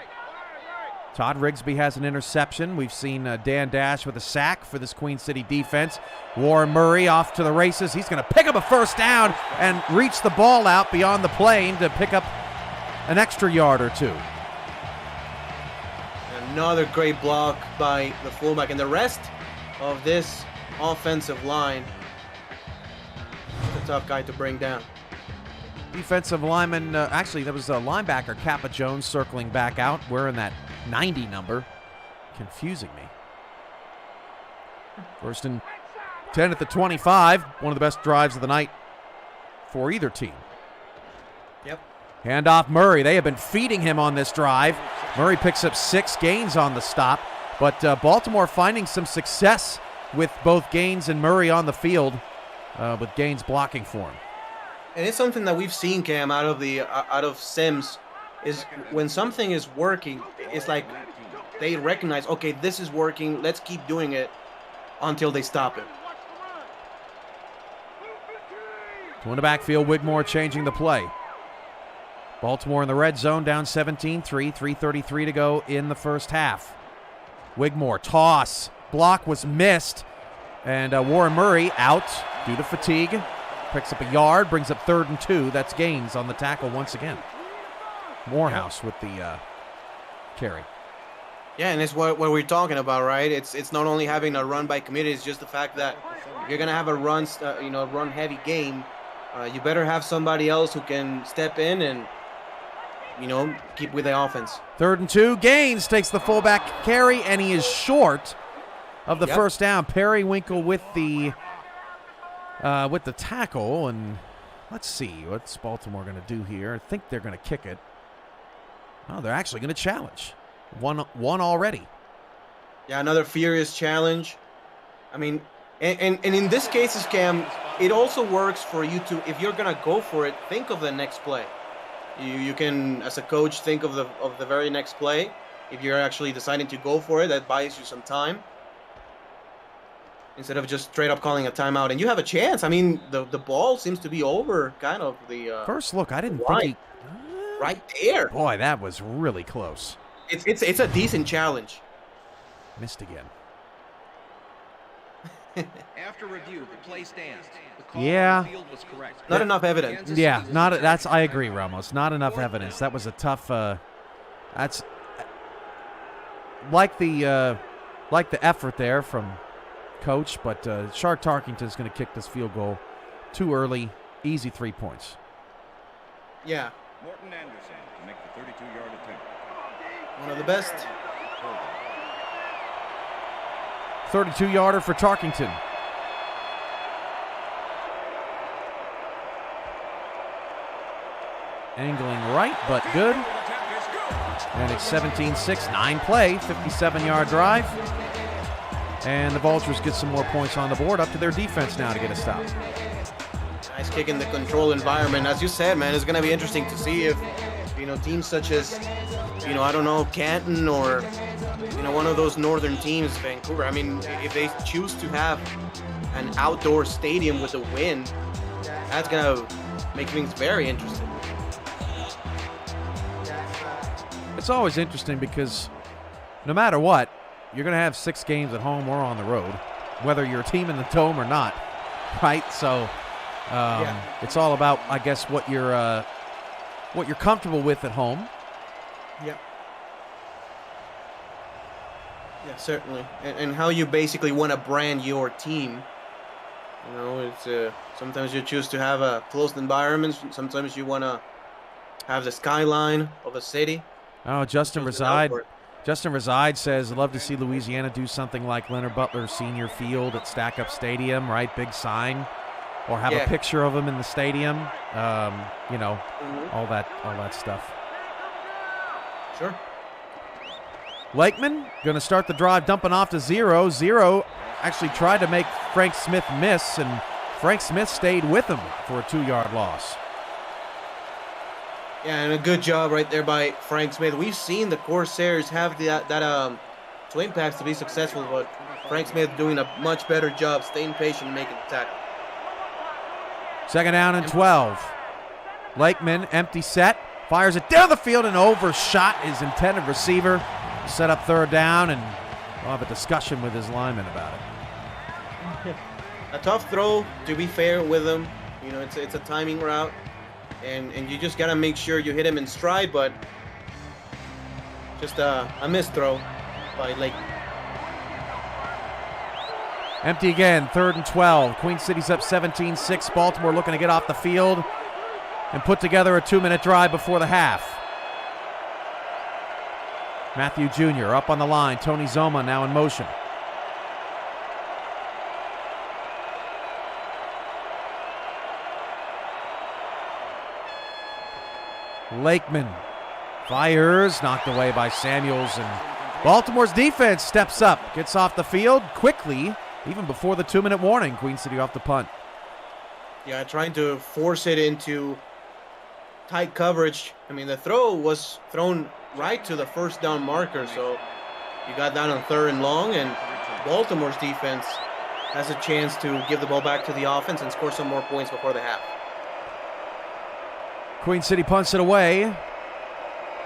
Todd Rigsby has an interception. We've seen Dan Dash with a sack for this Queen City defense. Warren Murray off to the races. He's going to pick up a first down and reach the ball out beyond the plane to pick up an extra yard or 2. Another great block by the fullback, and the rest of this offensive line. A tough guy to bring down. Defensive lineman, actually, that was a linebacker, Kappa Jones, circling back out, wearing that 90 number. Confusing me. First and 10 at the 25. One of the best drives of the night for either team. Yep. Handoff Murray. They have been feeding him on this drive. Murray picks up 6 gains on the stop. But Baltimore finding some success with both Gaines and Murray on the field, with Gaines blocking for him. And it's something that we've seen, Cam, out of Sims, is when something is working, it's like they recognize, okay, this is working, let's keep doing it until they stop it. To in the backfield, Wigmore changing the play. Baltimore in the red zone, down 17-3, 3:33 to go in the first half. Wigmore, toss, block was missed, and Warren Murray out due to fatigue. Picks up a yard, brings up 3rd and 2. That's Gaines on the tackle once again. Morehouse with the carry. Yeah, and it's what we're talking about, right? It's not only having a run by committee, it's just the fact that if you're gonna have a run heavy game, you better have somebody else who can step in and keep with the offense. 3rd and 2. Gaines takes the fullback carry, and he is short of the first down. Periwinkle with the tackle, and Let's see. What's Baltimore going to do here? I think they're going to kick it. Oh, they're actually going to challenge. One already. Yeah, another furious challenge. I mean, and in this case, Cam, it also works for you to, if you're going to go for it, think of the next play. You can, as a coach, think of the very next play. If you're actually deciding to go for it, that buys you some time. Instead of just straight up calling a timeout. And you have a chance. I mean, the ball seems to be over kind of the... First look, I didn't think he... Right there. Boy, that was really close. It's a decent challenge. Missed again. After review, the play stands. The call Yeah. on the field was correct. Not enough evidence. Kansas Yeah, City not was that's. I charged agree, by- Ramos. Not enough evidence. That was a tough. That's like the effort there from coach, but Shark Tarkington's going to kick this field goal too early. Easy 3 points. Yeah, Morton Anderson to make the 32-yard attempt. one of the best. 32-yarder for Tarkington. Angling right, but good. And it's 17-6, 9 play, 57-yard drive. And the Vultures get some more points on the board, up to their defense now to get a stop. Nice kick in the control environment. As you said, man, it's going to be interesting to see if, teams such as, I don't know, Canton or, one of those northern teams, Vancouver. I mean, if they choose to have an outdoor stadium with a wind, that's going to make things very interesting. It's always interesting because no matter what, you're going to have 6 games at home or on the road, whether you're a team in the dome or not, right? So it's all about, I guess, what you're comfortable with at home. Yeah. Yeah, certainly. And how you basically want to brand your team. It's sometimes you choose to have a closed environment. Sometimes you want to have the skyline of a city. Oh, Justin Reside says, I'd love to see Louisiana do something like Leonard Butler Senior Field at Stack Up Stadium, right? Big sign. Or have a picture of him in the stadium. All that stuff. Sure. Lakeman going to start the drive, dumping off to 0. 0 actually tried to make Frank Smith miss, and Frank Smith stayed with him for a 2-yard loss. Yeah, and a good job right there by Frank Smith. We've seen the Corsairs have that swing pass to be successful, but Frank Smith doing a much better job staying patient and making the tackle. Second down and 12. Lakeman, empty set, fires it down the field and overshot his intended receiver. Set up third down, and we'll have a discussion with his lineman about it. A tough throw, to be fair with him. It's a timing route, and you just got to make sure you hit him in stride, but just a missed throw by Lakeman. Empty again, 3rd and 12. Queen City's up 17-6. Baltimore looking to get off the field and put together a 2-minute drive before the half. Matthew Jr. up on the line. Tony Zoma now in motion. Lakeman fires, knocked away by Samuels, and Baltimore's defense steps up, gets off the field quickly, even before the 2-minute warning. Queen City off the punt. Yeah, trying to force it into tight coverage. I mean, the throw was thrown right to the first down marker, so you got that on 3rd and long, and Baltimore's defense has a chance to give the ball back to the offense and score some more points before the half. Queen City punts it away.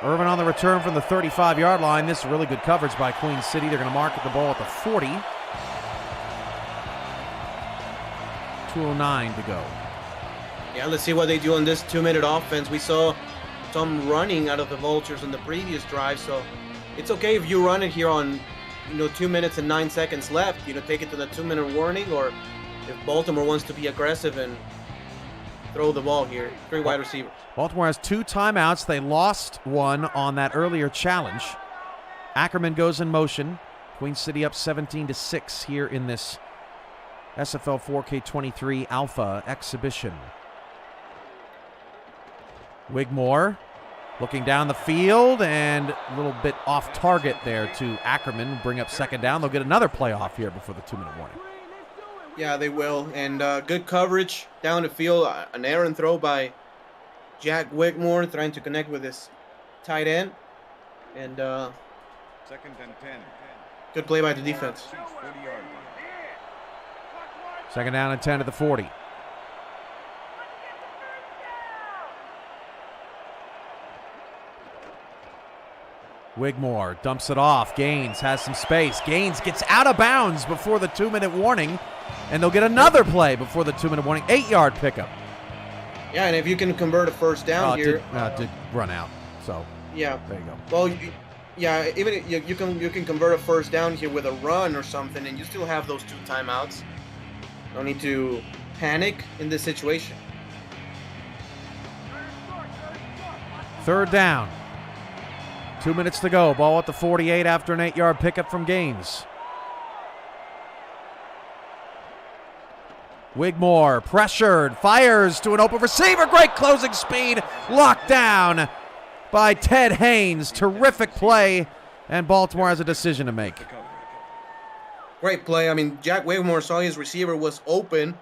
Irvin on the return from the 35-yard line. This is really good coverage by Queen City. They're going to mark the ball at the 40. 2:09 to go. Yeah, let's see what they do on this 2-minute offense. We saw some running out of the Vultures in the previous drive, so it's okay if you run it here on 2 minutes and 9 seconds left. Take it to the 2-minute warning, or if Baltimore wants to be aggressive and throw the ball here. 3 wide receivers. Baltimore has 2 timeouts. They lost one on that earlier challenge. Ackerman goes in motion. Queen City up 17-6 here in this SFL 4K23 Alpha exhibition. Wigmore looking down the field and a little bit off target there to Ackerman. Bring up second down. They'll get another play off here before the 2-minute warning. Yeah, they will. And good coverage down the field. An errant throw by Jack Wigmore trying to connect with his tight end. And 2nd and 10. good play by the defense. 40-yard line. Second down and 10 at the 40. Wigmore dumps it off. Gaines has some space. Gaines gets out of bounds before the 2-minute warning, and they'll get another play before the 2-minute warning. 8-yard pickup. Yeah, and if you can convert a first down here. Did run out. So yeah. There you go. Well, yeah, even if you can convert a first down here with a run or something, and you still have those 2 timeouts. No need to panic in this situation. 3rd down. 2 minutes to go. Ball at the 48 after an 8-yard pickup from Gaines. Wigmore pressured, fires to an open receiver. Great closing speed. Locked down by Ted Haynes. Terrific play, and Baltimore has a decision to make. Great play. I mean, Jack Wigmore saw his receiver was open,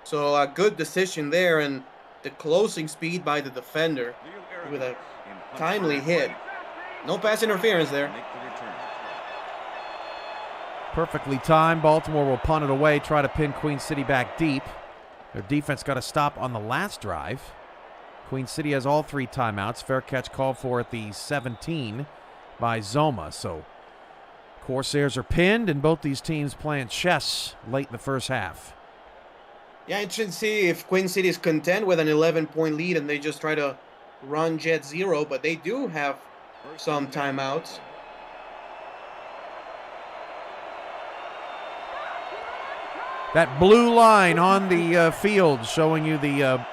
so a good decision there, and the closing speed by the defender with a timely hit. No pass interference there. Perfectly timed. Baltimore will punt it away, try to pin Queen City back deep. Their defense got a stop on the last drive. Queen City has all 3 timeouts. Fair catch called for at the 17 by Zoma. So Corsairs are pinned, and both these teams playing chess late in the first half. Yeah, interesting to see if Queen City is content with an 11-point lead and they just try to run Jet 0, but they do have some timeouts. That blue line on the field showing you the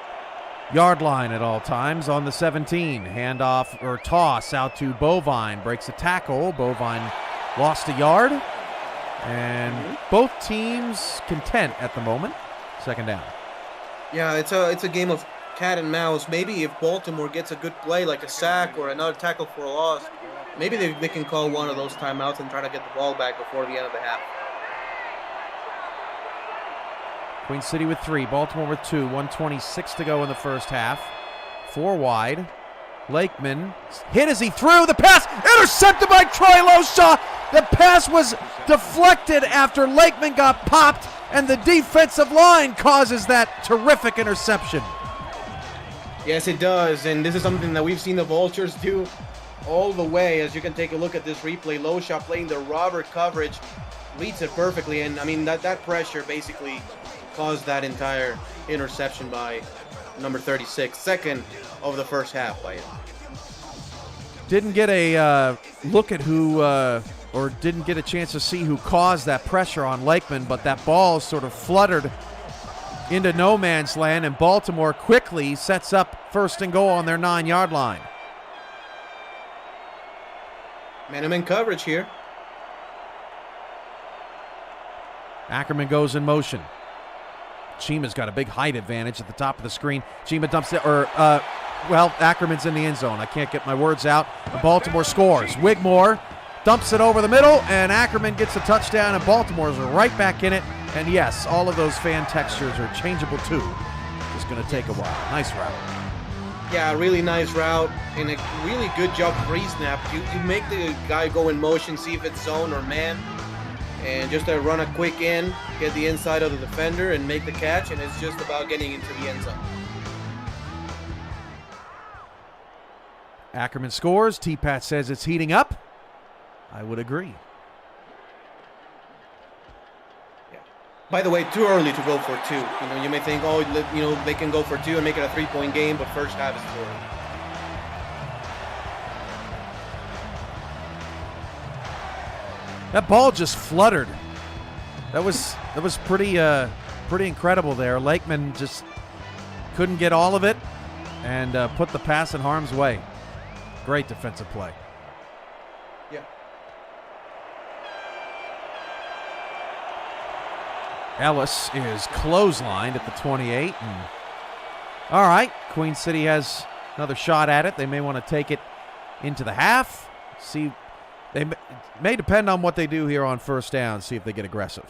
yard line at all times on the 17. Handoff or toss out to Bovine. Breaks a tackle. Bovine lost a yard. And both teams content at the moment. Second down. Yeah, it's a game of cat and mouse. Maybe if Baltimore gets a good play like a sack or another tackle for a loss, maybe they can call one of those timeouts and try to get the ball back before the end of the half. Queen City with 3, Baltimore with 2, 1:26 to go in the first half. 4 wide. Lakeman hit as he threw the pass, intercepted by Troy Loshaw. The pass was deflected after Lakeman got popped, and the defensive line causes that terrific interception. Yes, it does, and this is something that we've seen the Vultures do all the way. As you can take a look at this replay, Loshaw playing the robber coverage, reads it perfectly, and I mean that pressure basically caused that entire interception by number 36, second of the first half by him. Didn't get a look at who, or didn't get a chance to see who caused that pressure on Lakeman, but that ball sort of fluttered into no man's land, and Baltimore quickly sets up 1st and goal on their 9-yard line. Man-to-man coverage here. Ackerman goes in motion. Chima's got a big height advantage at the top of the screen. Chima dumps it, Ackerman's in the end zone. I can't get my words out. Baltimore scores. Wigmore dumps it over the middle, and Ackerman gets a touchdown, and Baltimore's right back in it. And yes, all of those fan textures are changeable too. Just going to take a while. Nice route. Yeah, really nice route, and a really good job pre-snap. You make the guy go in motion, see if it's zone or man, and just run a quick in, get the inside of the defender, and make the catch, and it's just about getting into the end zone. Ackerman scores. T-Pat says it's heating up. I would agree. Yeah. By the way, too early to go for 2. You may think, they can go for 2 and make it a 3-point game, but first half is too early. That ball just fluttered. That was pretty incredible there. Lakeman just couldn't get all of it and put the pass in harm's way. Great defensive play. Yeah. Ellis is clotheslined at the 28. And all right, Queen City has another shot at it. They may want to take it into the half. See, they may depend on what they do here on first down, see if they get aggressive.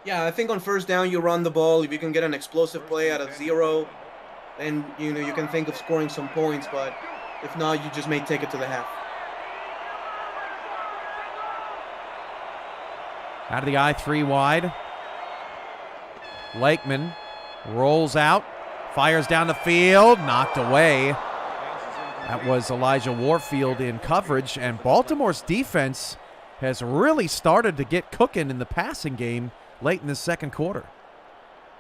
Yeah, I think on first down you run the ball. If you can get an explosive play out of 0, then you can think of scoring some points. But if not, you just may take it to the half. Out of the I, 3 wide. Lakeman rolls out, fires down the field, knocked away. That was Elijah Warfield in coverage, and Baltimore's defense has really started to get cooking in the passing game late in the second quarter.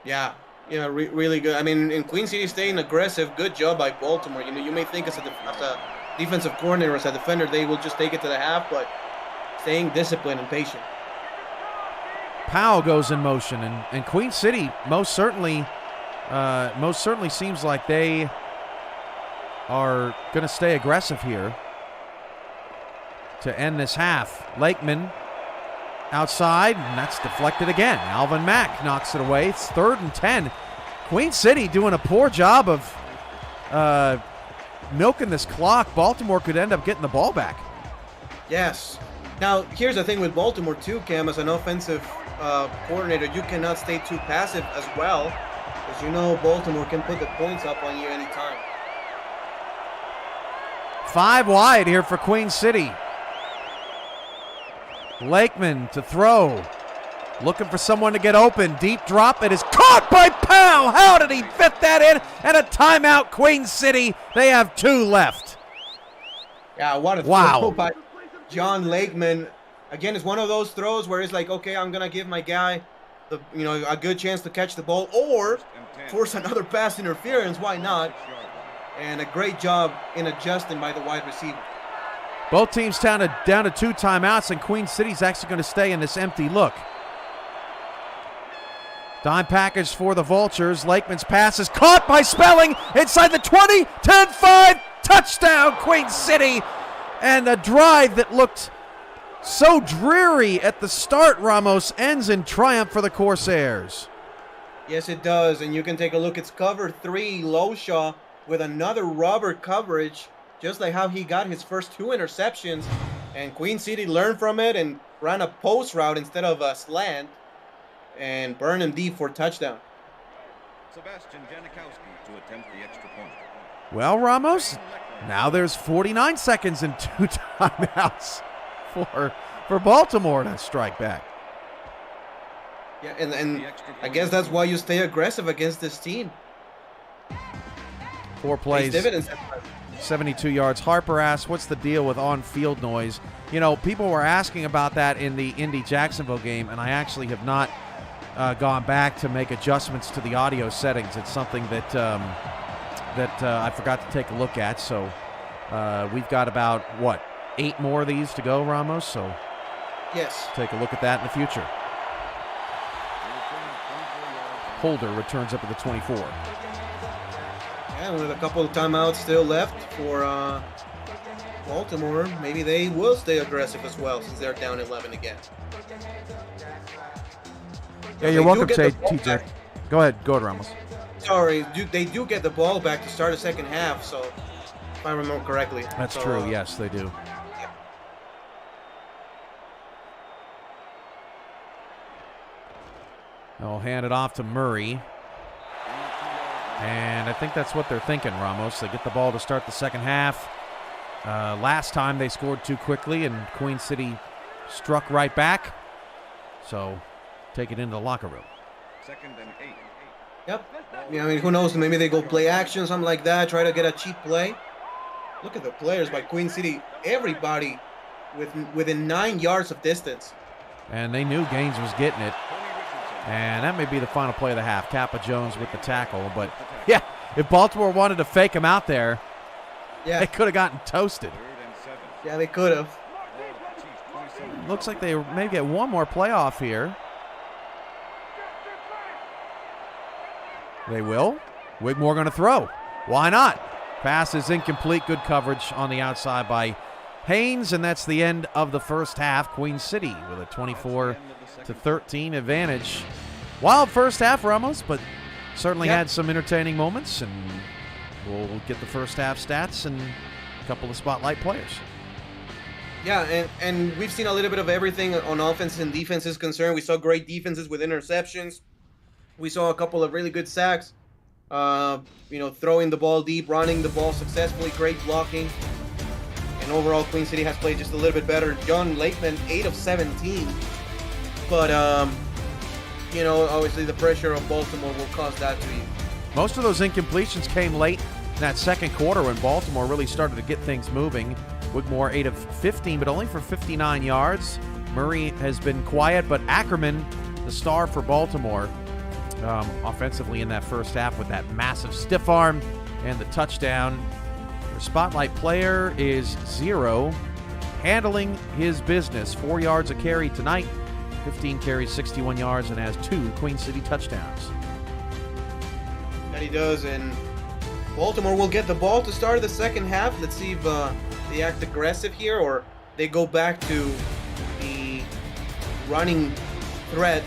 Yeah, really good. I mean, in Queen City staying aggressive, good job by Baltimore. You may think as a defensive coordinator, as a defender, they will just take it to the half, but staying disciplined and patient. Powell goes in motion, and Queen City most certainly seems like they are going to stay aggressive here to end this half. Lakeman outside, and that's deflected again. Alvin Mack knocks it away. It's 3rd and 10. Queen City doing a poor job of milking this clock. Baltimore could end up getting the ball back. Yes. Now, here's the thing with Baltimore too, Cam, as an offensive coordinator, you cannot stay too passive as well, because Baltimore can put the points up on you anytime. 5 wide here for Queen City. Lakeman to throw. Looking for someone to get open. Deep drop. It is caught by Powell. How did he fit that in? And a timeout, Queen City. They have 2 left. Yeah, what a throw by John Lakeman. Again, it's one of those throws where it's like, okay, I'm going to give my guy a good chance to catch the ball or force another pass interference. Why not? And a great job in adjusting by the wide receiver. Both teams down to 2 timeouts, and Queen City's actually going to stay in this empty look. Dime package for the Vultures. Lakeman's pass is caught by Spelling inside the 20, 10-5, touchdown Queen City. And a drive that looked so dreary at the start, Ramos, ends in triumph for the Corsairs. Yes, it does, and you can take a look. It's cover 3, Lowshaw with another rubber coverage, just like how he got his first 2 interceptions. And Queen City learned from it and ran a post route instead of a slant and burned him deep for touchdown. Sebastian Janikowski to attempt the extra point. Well, Ramos, now there's 49 seconds and 2 timeouts for Baltimore to strike back. Yeah, and I guess that's why you stay aggressive against this team. 4 plays, 72 yards. Harper asked, what's the deal with on-field noise? People were asking about that in the Indy-Jacksonville game, and I actually have not gone back to make adjustments to the audio settings. It's something that I forgot to take a look at. So we've got about, 8 more of these to go, Ramos? So yes, take a look at that in the future. Holder returns up at the 24. Yeah, with a couple of timeouts still left for Baltimore, maybe they will stay aggressive as well since they're down 11 again. Yeah, you're welcome, TJ. Go ahead, Ramos. Sorry, they do get the ball back to start the second half, so if I remember correctly. That's true, yes, they do. Yeah. They'll hand it off to Murray. And I think that's what they're thinking, Ramos. They get the ball to start the second half. Last time they scored too quickly, and Queen City struck right back. So take it into the locker room. 2nd and 8. Yep. Yeah, I mean, who knows? Maybe they go play action, something like that, try to get a cheap play. Look at the players by Queen City. Everybody within 9 yards of distance. And they knew Gaines was getting it. And that may be the final play of the half. Kappa Jones with the tackle. But, yeah, if Baltimore wanted to fake him out there, they could have gotten toasted. Yeah, they could have. Looks like they may get one more playoff here. They will. Wigmore going to throw. Why not? Pass is incomplete. Good coverage on the outside by Haynes, and that's the end of the first half. Queen City with a 24-13 advantage. Wild first half, Ramos, but certainly had some entertaining moments, and we'll get the first half stats and a couple of spotlight players. Yeah, and we've seen a little bit of everything on offense and defense is concerned. We saw great defenses with interceptions. We saw a couple of really good sacks. Throwing the ball deep, running the ball successfully, great blocking. And overall, Queen City has played just a little bit better. John Lakeman, 8 of 17. But, obviously the pressure of Baltimore will cause that to you. Most of those incompletions came late in that second quarter when Baltimore really started to get things moving. Wigmore 8 of 15, but only for 59 yards. Murray has been quiet, but Ackerman, the star for Baltimore, offensively in that first half with that massive stiff arm and the touchdown. Their spotlight player is 0, handling his business. 4 yards a carry tonight, 15 carries, 61 yards, and has 2 Queen City touchdowns. That he does, and Baltimore will get the ball to start the second half. Let's see if they act aggressive here or they go back to the running threat,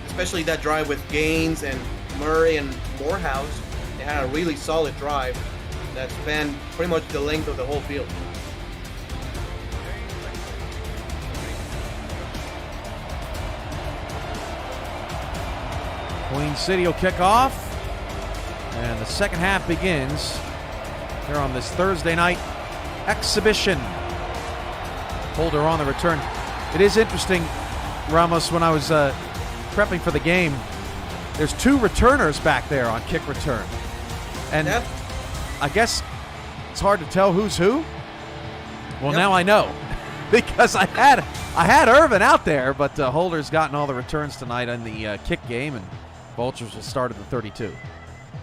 especially that drive with Gaines and Murray and Morehouse. They had a really solid drive that spanned pretty much the length of the whole field. Queen City will kick off, and the second half begins here on this Thursday night exhibition. Holder on the return. It is interesting, Ramos, when I was prepping for the game, there's 2 returners back there on kick return. And Yep. I guess it's hard to tell who's who. Well, Now I know because I had Irvin out there, but Holder's gotten all the returns tonight in the kick game, and Vultures will start at the 32.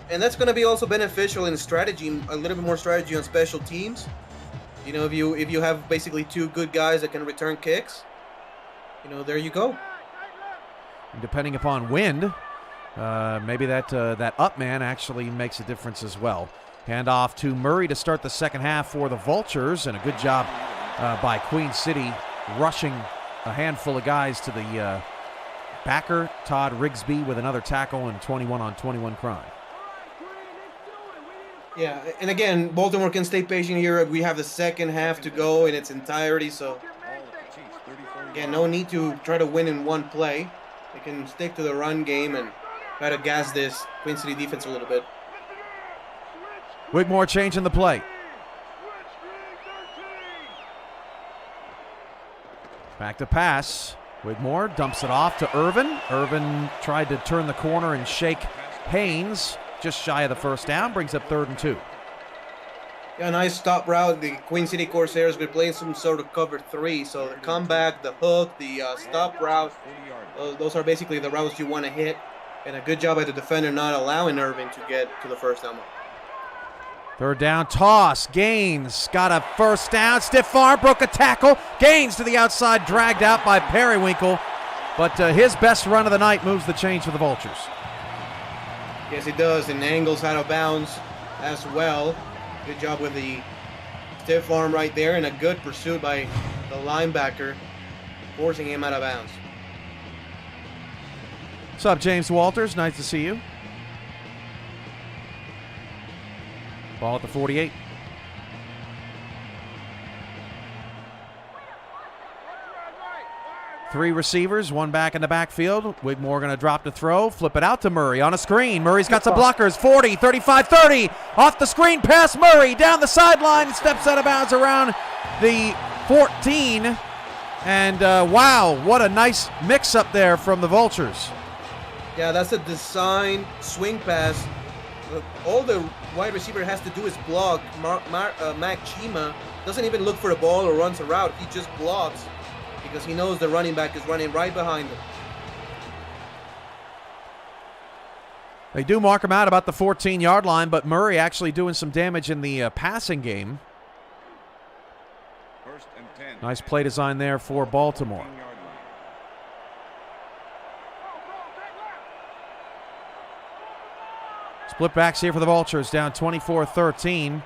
And that's going to be also beneficial in strategy, a little bit more strategy on special teams. If you have basically 2 good guys that can return kicks, there you go. And depending upon wind, maybe that up man actually makes a difference as well. Handoff to Murray to start the second half for the Vultures, and a good job by Queen City rushing a handful of guys to the backer, Todd Rigsby, with another tackle and 21-on-21 crime. Yeah, and again, Baltimore can stay patient here. We have the second half to go in its entirety, so again, no need to try to win in one play. They can stick to the run game and try to gas this Queen City defense a little bit. Wigmore changing the play. Back to pass. Wigmore dumps it off to Irvin. Irvin tried to turn the corner and shake Haynes. Just shy of the first down, brings up 3rd and 2. Yeah, nice stop route. The Queen City Corsairs were playing some sort of cover 3, so the comeback, the hook, the stop route, those are basically the routes you want to hit. And a good job by the defender not allowing Irvin to get to the first down. 3rd down, toss. Gaines got a first down. Stiff arm, broke a tackle. Gaines to the outside, dragged out by Periwinkle. But his best run of the night moves the chains for the Vultures. Yes, it does, and angles out of bounds as well. Good job with the stiff arm right there, and a good pursuit by the linebacker, forcing him out of bounds. What's up, James Walters? Nice to see you. Ball at the 48. Three receivers, one back in the backfield. Wigmore going to drop to throw, flip it out to Murray on a screen. Murray's got some blockers, 40, 35, 30. Off the screen, pass Murray, down the sideline, steps out of bounds around the 14. And wow, what a nice mix-up there from the Vultures. Yeah, that's a design swing pass. All the wide receiver has to do is block. Mac Chima doesn't even look for the ball or runs a route. He just blocks, because he knows the running back is running right behind him. They do mark him out about the 14-yard line, but Murray actually doing some damage in the passing game. First and 10. Nice play design there for Baltimore. Split backs here for the Vultures, down 24-13,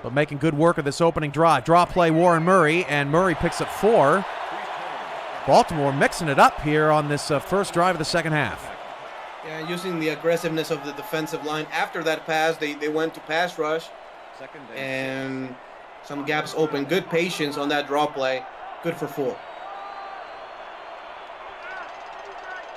but making good work of this opening drive. Draw play, Warren Murray, and Murray picks up 4. Baltimore mixing it up here on this first drive of the second half. Yeah, using the aggressiveness of the defensive line. After that pass, they went to pass rush. And some gaps open. Good patience on that draw play. Good for 4.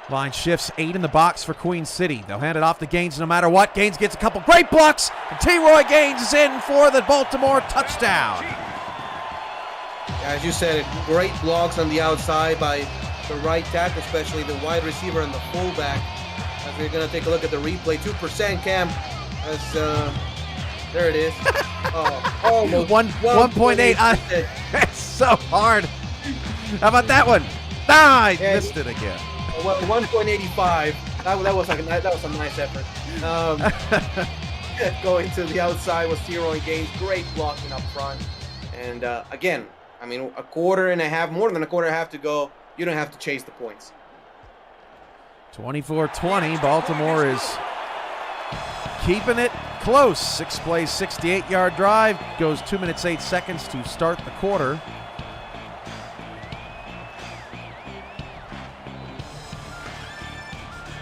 Line shifts 8 in the box for Queen City. They'll hand it off to Gaines no matter what. Gaines gets a couple great blocks. And T-Roy Gaines is in for the Baltimore touchdown. Yeah, as you said, great blocks on the outside by the right tackle, especially the wide receiver and the fullback. As we're going to take a look at the replay. 2% Cam. There it is. Almost 1.8. That's so hard. How about that one? I missed it again. 1.85. That was a nice effort. Going to the outside was T-Roy Gaines. Great blocking up front. And again, I mean, more than a quarter and a half to go. You don't have to chase the points. 24-20. Baltimore is keeping it close. 6 plays, 68-yard drive. Goes 2 minutes, 8 seconds to start the quarter.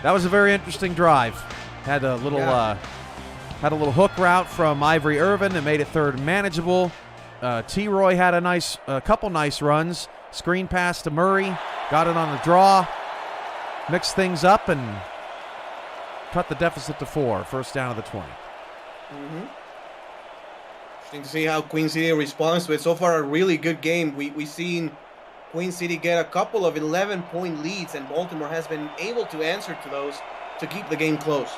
That was a very interesting drive. Had a little hook route from Ivory Irvin that made it third and manageable. T-Roy had a couple nice runs. Screen pass to Murray, got it on the draw, mixed things up, and cut the deficit to 4. First down of the 20. Interesting to see how Queen City responds to it. So far, a really good game. We've seen Queen City get a couple of 11-point leads, and Baltimore has been able to answer to those to keep the game close.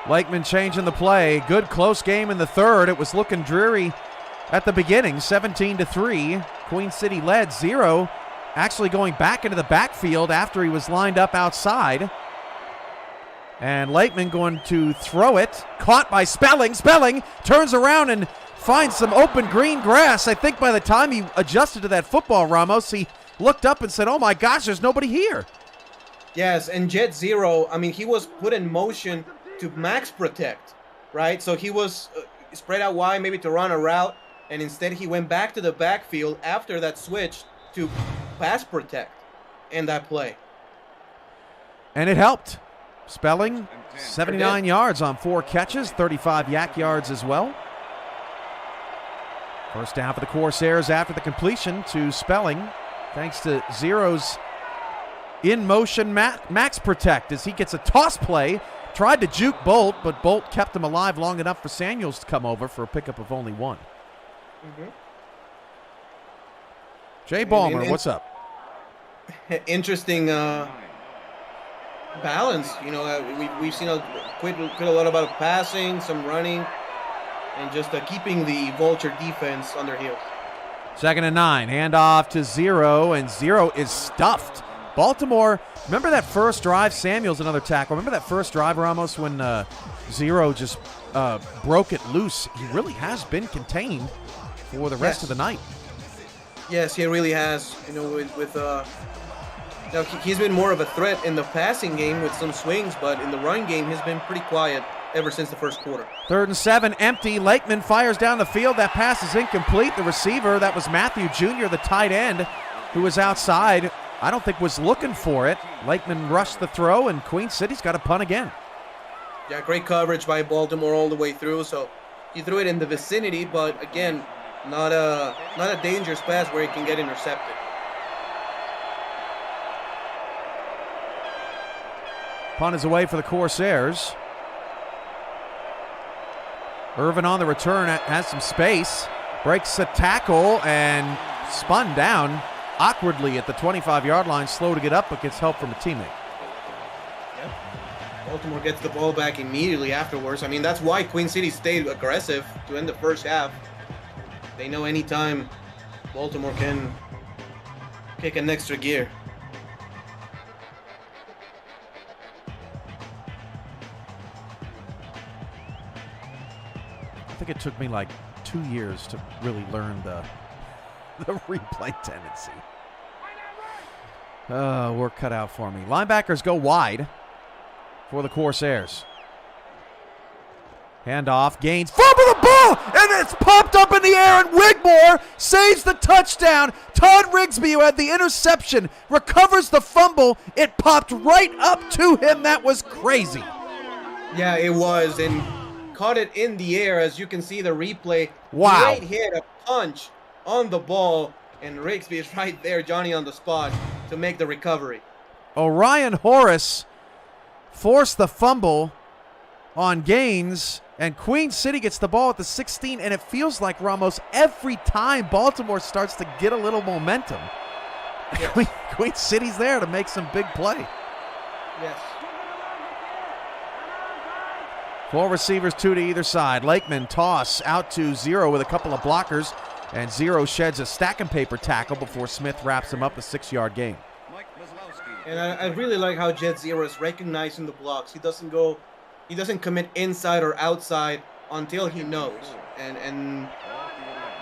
Lakeman changing the play. Good close game in the third. It was looking dreary at the beginning. 17-3. Queen City led. 0 actually going back into the backfield after he was lined up outside. And Lakeman going to throw it. Caught by Spelling. Spelling turns around and finds some open green grass. I think by the time he adjusted to that football, Ramos, he looked up and said, oh my gosh, there's nobody here. Yes, and Jet Zero, I mean, he was put in motion to max protect, right? So he was spread out wide, maybe to run a route, and instead he went back to the backfield after that switch to pass protect in that play. And it helped. Spelling, 79 yards on 4 catches, 35 yak yards as well. First down for the Corsairs after the completion to Spelling, thanks to Zero's in-motion max protect as he gets a toss play. Tried to juke Bolt, but Bolt kept him alive long enough for Samuels to come over for a pickup of only 1. Jay Ballmer, what's up? Interesting balance. You know, we've seen quite a lot about passing, some running, and just keeping the Vulture defense on their heels. 2nd and 9, handoff to Zero, and Zero is stuffed. Baltimore, remember that first drive? Samuels, another tackle. Remember that first drive, Ramos, when Zero just broke it loose? He really has been contained for the rest of the night. Yes, he really has. You know, now he's been more of a threat in the passing game with some swings, but in the run game, he's been pretty quiet ever since the first quarter. 3rd and 7, empty. Lakeman fires down the field. That pass is incomplete. The receiver, that was Matthew Jr., the tight end, who was outside, I don't think was looking for it. Lakeman rushed the throw, and Queen City's got a punt again. Yeah, great coverage by Baltimore all the way through. So he threw it in the vicinity, but again, not a dangerous pass where he can get intercepted. Punt is away for the Corsairs. Irvin on the return, has some space, breaks a tackle and spun down awkwardly at the 25-yard line, slow to get up, but gets help from a teammate. Yep. Baltimore gets the ball back immediately afterwards. I mean, that's why Queen City stayed aggressive to end the first half. They know anytime Baltimore can kick an extra gear. I think it took me like 2 years to really learn the replay tendency. Work cut out for me. Linebackers go wide for the Corsairs. Handoff, Gaines, fumble the ball, and it's popped up in the air, and Wigmore saves the touchdown. Todd Rigsby, who had the interception, recovers the fumble. It popped right up to him. That was crazy. Yeah, it was, and caught it in the air, as you can see the replay. Wow. Great hit, a punch on the ball, and Rigsby is right there, Johnny on the spot, to make the recovery. Orion Horace forced the fumble on Gaines, and Queen City gets the ball at the 16, and it feels like, Ramos, every time Baltimore starts to get a little momentum, Yes. Queen City's there to make some big play. Yes. 4 receivers, 2 to either side. Lakeman toss out to Zero with a couple of blockers, and Zero sheds a stack and paper tackle before Smith wraps him up a 6-yard gain. And I really like how Jet Zero is recognizing the blocks. He doesn't commit inside or outside until he knows. And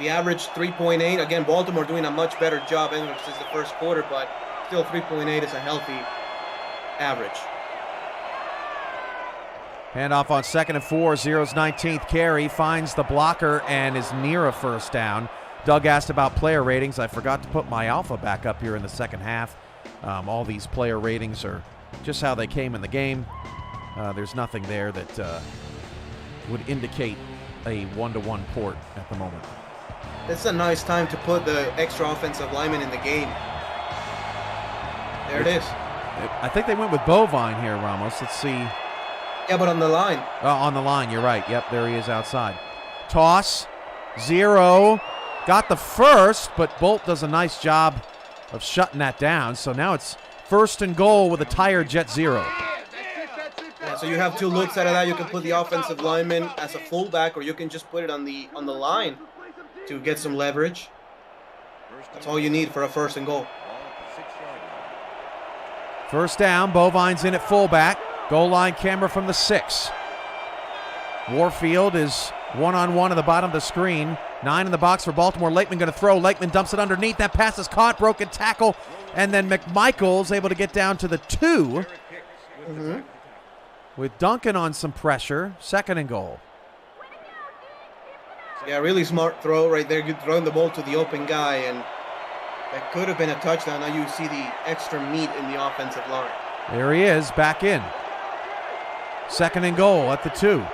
the average 3.8, again, Baltimore doing a much better job since the first quarter, but still 3.8 is a healthy average. Handoff on 2nd and 4. Zero's 19th carry finds the blocker and is near a first down. Doug asked about player ratings. I forgot to put my alpha back up here in the second half. All these player ratings are just how they came in the game. There's nothing there that would indicate a 1-to-1 port at the moment. It's a nice time to put the extra offensive lineman in the game. There it is. I think they went with Bovine here, Ramos. Let's see. Yeah, but on the line. On the line, you're right. Yep, there he is outside. Toss. Zero. Got the first, but Bolt does a nice job of shutting that down. So now it's 1st and goal with a tired Jet Zero. Yeah, so you have 2 looks out of that. You can put the offensive lineman as a fullback, or you can just put it on the line to get some leverage. That's all you need for a 1st and goal. First down, Bovine's in at fullback. Goal line camera from the 6. Warfield is one-on-one at the bottom of the screen. 9 in the box for Baltimore. Lakeman going to throw. Lakeman dumps it underneath. That pass is caught. Broken tackle. And then McMichael's able to get down to the 2. With Duncan on some pressure. 2nd and goal. Yeah, really smart throw right there. You're throwing the ball to the open guy, and that could have been a touchdown. Now you see the extra meat in the offensive line. There he is, back in. 2nd and goal at the 2.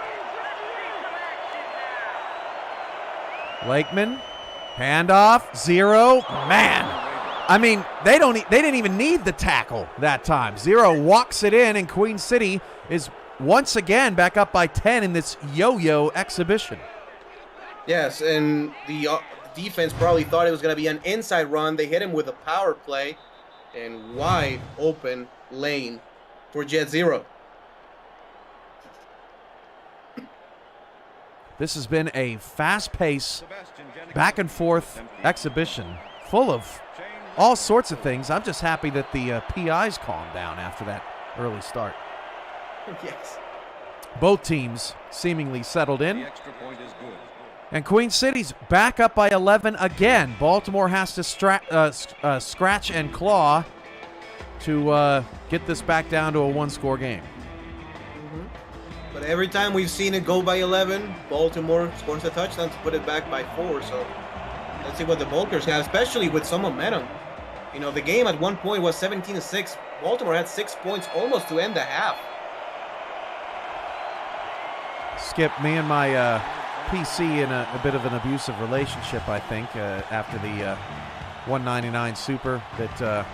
Lakeman, handoff, Zero. Man, I mean, they didn't even need the tackle that time. Zero walks it in, and Queen City is once again back up by 10 in this yo-yo exhibition. Yes, and the defense probably thought it was going to be an inside run. They hit him with a power play, and wide open lane for Jet Zero. This has been a fast-paced, back-and-forth exhibition full of all sorts of things. I'm just happy that the PIs calmed down after that early start. Yes. Both teams seemingly settled in. The extra point is good. And Queen City's back up by 11 again. Baltimore has to scratch and claw to get this back down to a 1-score game. But every time we've seen it go by 11, Baltimore scores a touchdown to put it back by 4. So let's see what the Vultures have, especially with some momentum. You know, the game at one point was 17-6. Baltimore had 6 points almost to end the half. Skip, me and my PC in a bit of an abusive relationship, I think, after the 199 Super that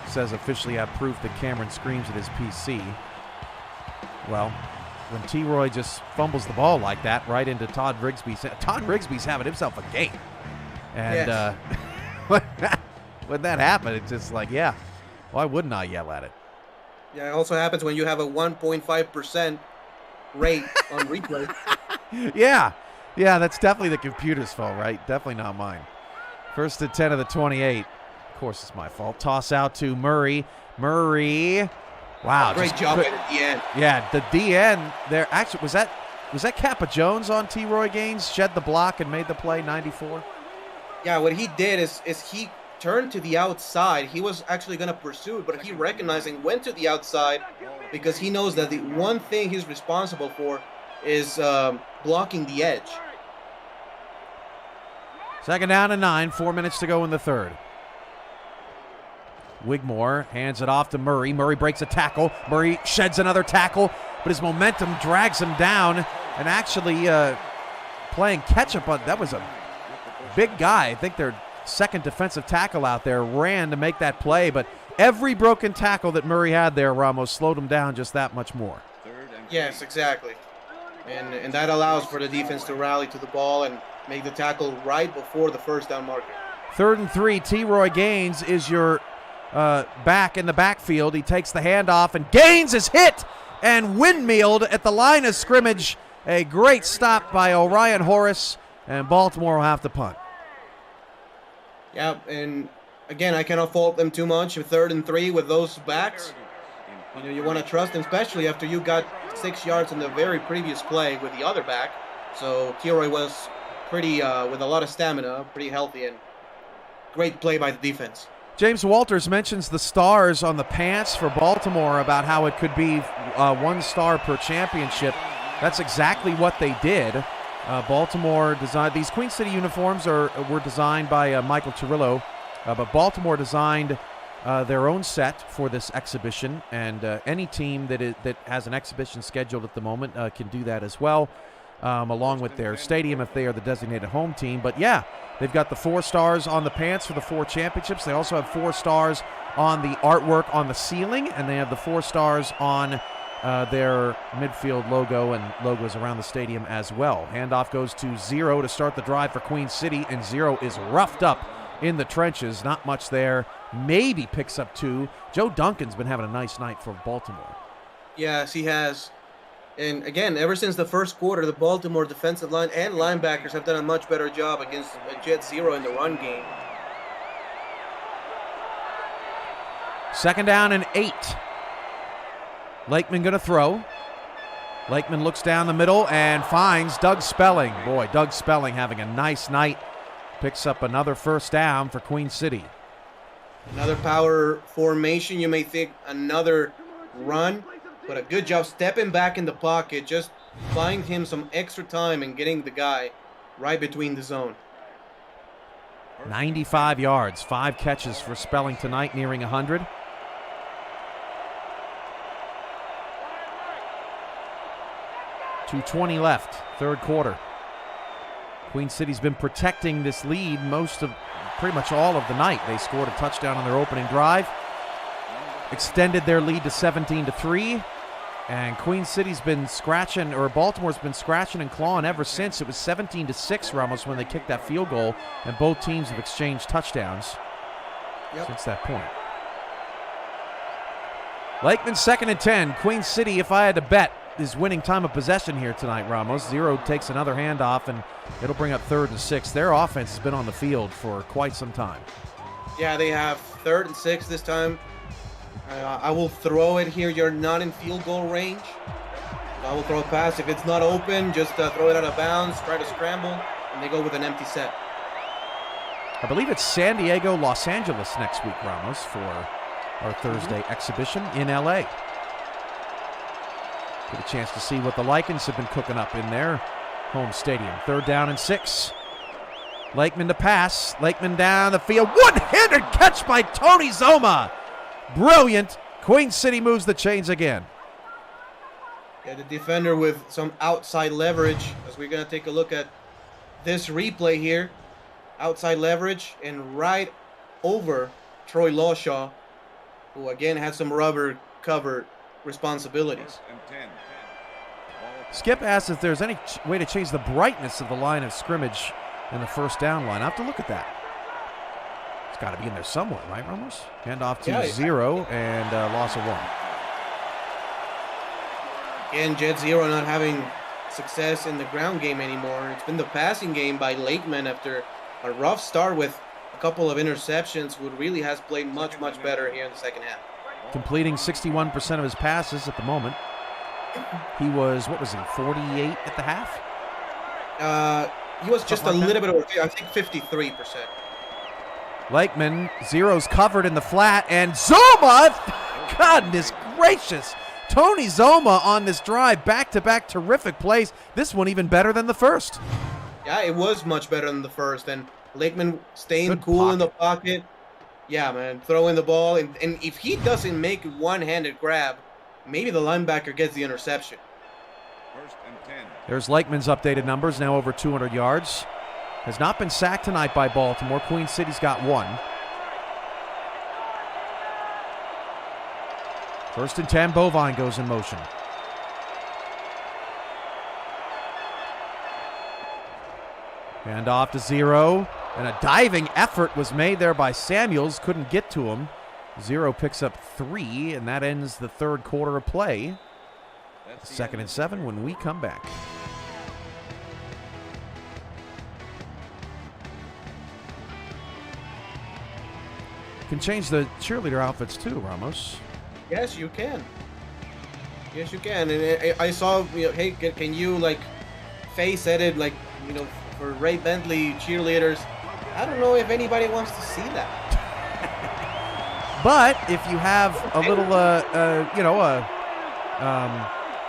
says officially have proof that Cameron screams at his PC. Well, when T-Roy just fumbles the ball like that right into Todd Rigsby's having himself a game. And Yes. when that happened, it's just like, yeah, why wouldn't I yell at it? Yeah, it also happens when you have a 1.5% rate on replay. Yeah, that's definitely the computer's fault, right? Definitely not mine. 1st and 10 of the 28. Of course it's my fault. Toss out to Murray. Wow. Great job at the end. Yeah, the DN there. Actually, was that Kappa Jones on T-Roy Gaines? Shed the block and made the play, 94? Yeah, what he did is he turned to the outside. He was actually going to pursue it, but he recognized and went to the outside because he knows that the one thing he's responsible for is blocking the edge. 2nd down and 9, 4 minutes to go in the third. Wigmore hands it off to Murray. Murray breaks a tackle. Murray sheds another tackle, but his momentum drags him down, and actually playing catch-up on that was a big guy. I think their second defensive tackle out there ran to make that play, but every broken tackle that Murray had there, Ramos, slowed him down just that much more. Yes, exactly. And that allows for the defense to rally to the ball and make the tackle right before the first down marker. 3rd and 3, T-Roy Gaines is your back in the backfield. He takes the handoff, and Gaines is hit and windmilled at the line of scrimmage. A great stop by Orion Horace, and Baltimore will have to punt. Yeah, and again, I cannot fault them too much. 3rd and 3 with those backs. You know, you want to trust them, especially after you got 6 yards in the very previous play with the other back. So T-Roy was pretty, with a lot of stamina, pretty healthy, and great play by the defense. James Walters mentions the stars on the pants for Baltimore about how it could be 1 star per championship. That's exactly what they did. Baltimore designed these Queen City uniforms were designed by Michael Cirillo, but Baltimore designed their own set for this exhibition, and any team that has an exhibition scheduled at the moment can do that as well, along with their stadium if they are the designated home team. But yeah, they've got the 4 stars on the pants for the 4 championships. They also have 4 stars on the artwork on the ceiling, and they have the 4 stars on their midfield logo and logos around the stadium as well. Handoff goes to Zero to start the drive for Queen City, and Zero is roughed up in the trenches. Not much there. Maybe picks up 2. Joe Duncan's been having a nice night for Baltimore. Yes, he has. And again, ever since the first quarter, the Baltimore defensive line and linebackers have done a much better job against Jet Zero in the run game. 2nd down and 8. Lakeman going to throw. Lakeman looks down the middle and finds Doug Spelling. Boy, Doug Spelling having a nice night. Picks up another 1st down for Queen City. Another power formation. You may think another run, but a good job stepping back in the pocket, just buying him some extra time and getting the guy right between the zone. 95 yards, 5 catches for Spelling tonight, nearing 100. .220 left, 3rd quarter. Queen City's been protecting this lead pretty much all of the night. They scored a touchdown on their opening drive, extended their lead to 17-3, and Queen City's been scratching, or Baltimore's been scratching and clawing ever since. It was 17-6, Ramos, when they kicked that field goal, and both teams have exchanged touchdowns since that point. Lakeman 2nd and 10. Queen City, if I had to bet, is winning time of possession here tonight, Ramos. Zero takes another handoff, and it'll bring up 3rd and 6. Their offense has been on the field for quite some time. Yeah, they have 3rd and 6 this time. I will throw it here. You're not in field goal range. I will throw a pass. If it's not open, just throw it out of bounds, try to scramble, and they go with an empty set. I believe it's San Diego, Los Angeles next week, Ramos, for our Thursday exhibition in L.A. Get a chance to see what the Lycans have been cooking up in their home stadium. 3rd down and 6. Lakeman to pass. Lakeman down the field. One-handed catch by Tony Zoma. Brilliant. Queen City moves the chains again. Yeah, the defender with some outside leverage, as we're going to take a look at this replay here. Outside leverage and right over Troy Lawshaw, who again had some rubber cover responsibilities. Skip asks if there's any way to change the brightness of the line of scrimmage in the 1st down line. I have to look at that. It's got to be in there somewhere, right, Ramos? Handoff to Zero and loss of 1. Again, Jet Zero not having success in the ground game anymore. It's been the passing game by Lakeman after a rough start with a couple of interceptions, who really has played much, much better here in the second half. Completing 61% of his passes at the moment. He was, 48 at the half? He was just a little bit over, I think 53%. Lakeman, Zero's covered in the flat, and Zoma, goodness gracious, Tony Zoma on this drive, back-to-back terrific plays. This one even better than the first. Yeah, it was much better than the first. And Lakeman staying Good cool pocket. in the pocket. Yeah, man, throwing the ball. And if he doesn't make a one-handed grab, maybe the linebacker gets the interception. First and 10. There's Lakeman's updated numbers, now over 200 yards. Has not been sacked tonight by Baltimore. Queen City's got one. First and 10, Bovine goes in motion. Hand off to Zero. And a diving effort was made there by Samuels. Couldn't get to him. Zero picks up 3, and that ends the third quarter of play. Second and 7 when we come back. Can change the cheerleader outfits too, Ramos. Yes, you can. Yes, you can. And I saw, hey, can you, like, face edit, like, for Ray Bentley cheerleaders? I don't know if anybody wants to see that. But if you have a little,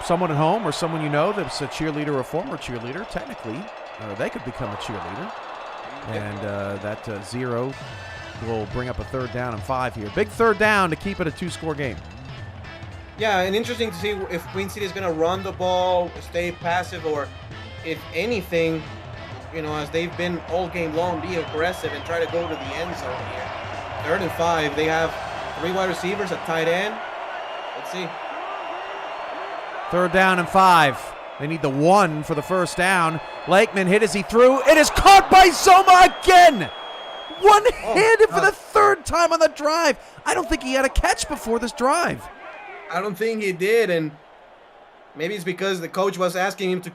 someone at home or someone that's a cheerleader or a former cheerleader, technically, they could become a cheerleader. And that Zero will bring up a 3rd down and 5 here. Big 3rd down to keep it a 2-score game. Yeah, and interesting to see if Queen City is going to run the ball, stay passive, or if anything, as they've been all game long, be aggressive and try to go to the end zone here. 3rd and 5. They have 3 wide receivers, a tight end. Let's see. 3rd down and 5. They need the 1 for the first down. Lakeman hit as he threw. It is caught by Zoma again. One-handed for the 3rd time on the drive. I don't think he had a catch before this drive. I don't think he did, and maybe it's because the coach was asking him to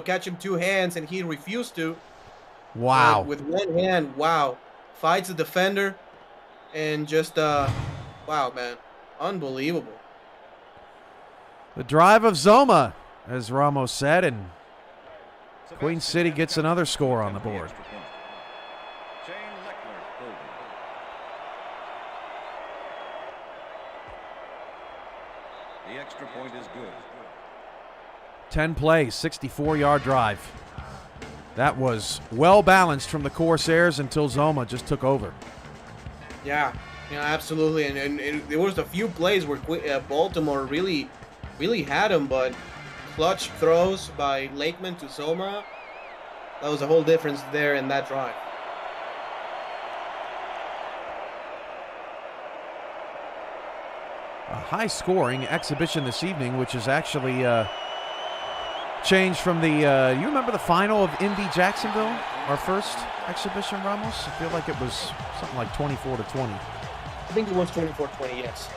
catch him 2 hands, and he refused to. Wow. With 1 hand, wow. Fights the defender, and just, wow, man. Unbelievable. The drive of Zoma, as Ramos said, and Queen City gets another score on the board. The extra point is good. 10 plays, 64-yard drive. That was well balanced from the Corsairs until Zoma just took over. Yeah, absolutely. And there was a few plays where Baltimore really had him, but clutch throws by Lakeman to Zoma, that was a whole difference there in that drive. A high-scoring exhibition this evening, which is actually changed from the, you remember the final of Indy Jacksonville? Our first exhibition, Ramos? I feel like it was something like 24-20. I think it was 24-20, yes.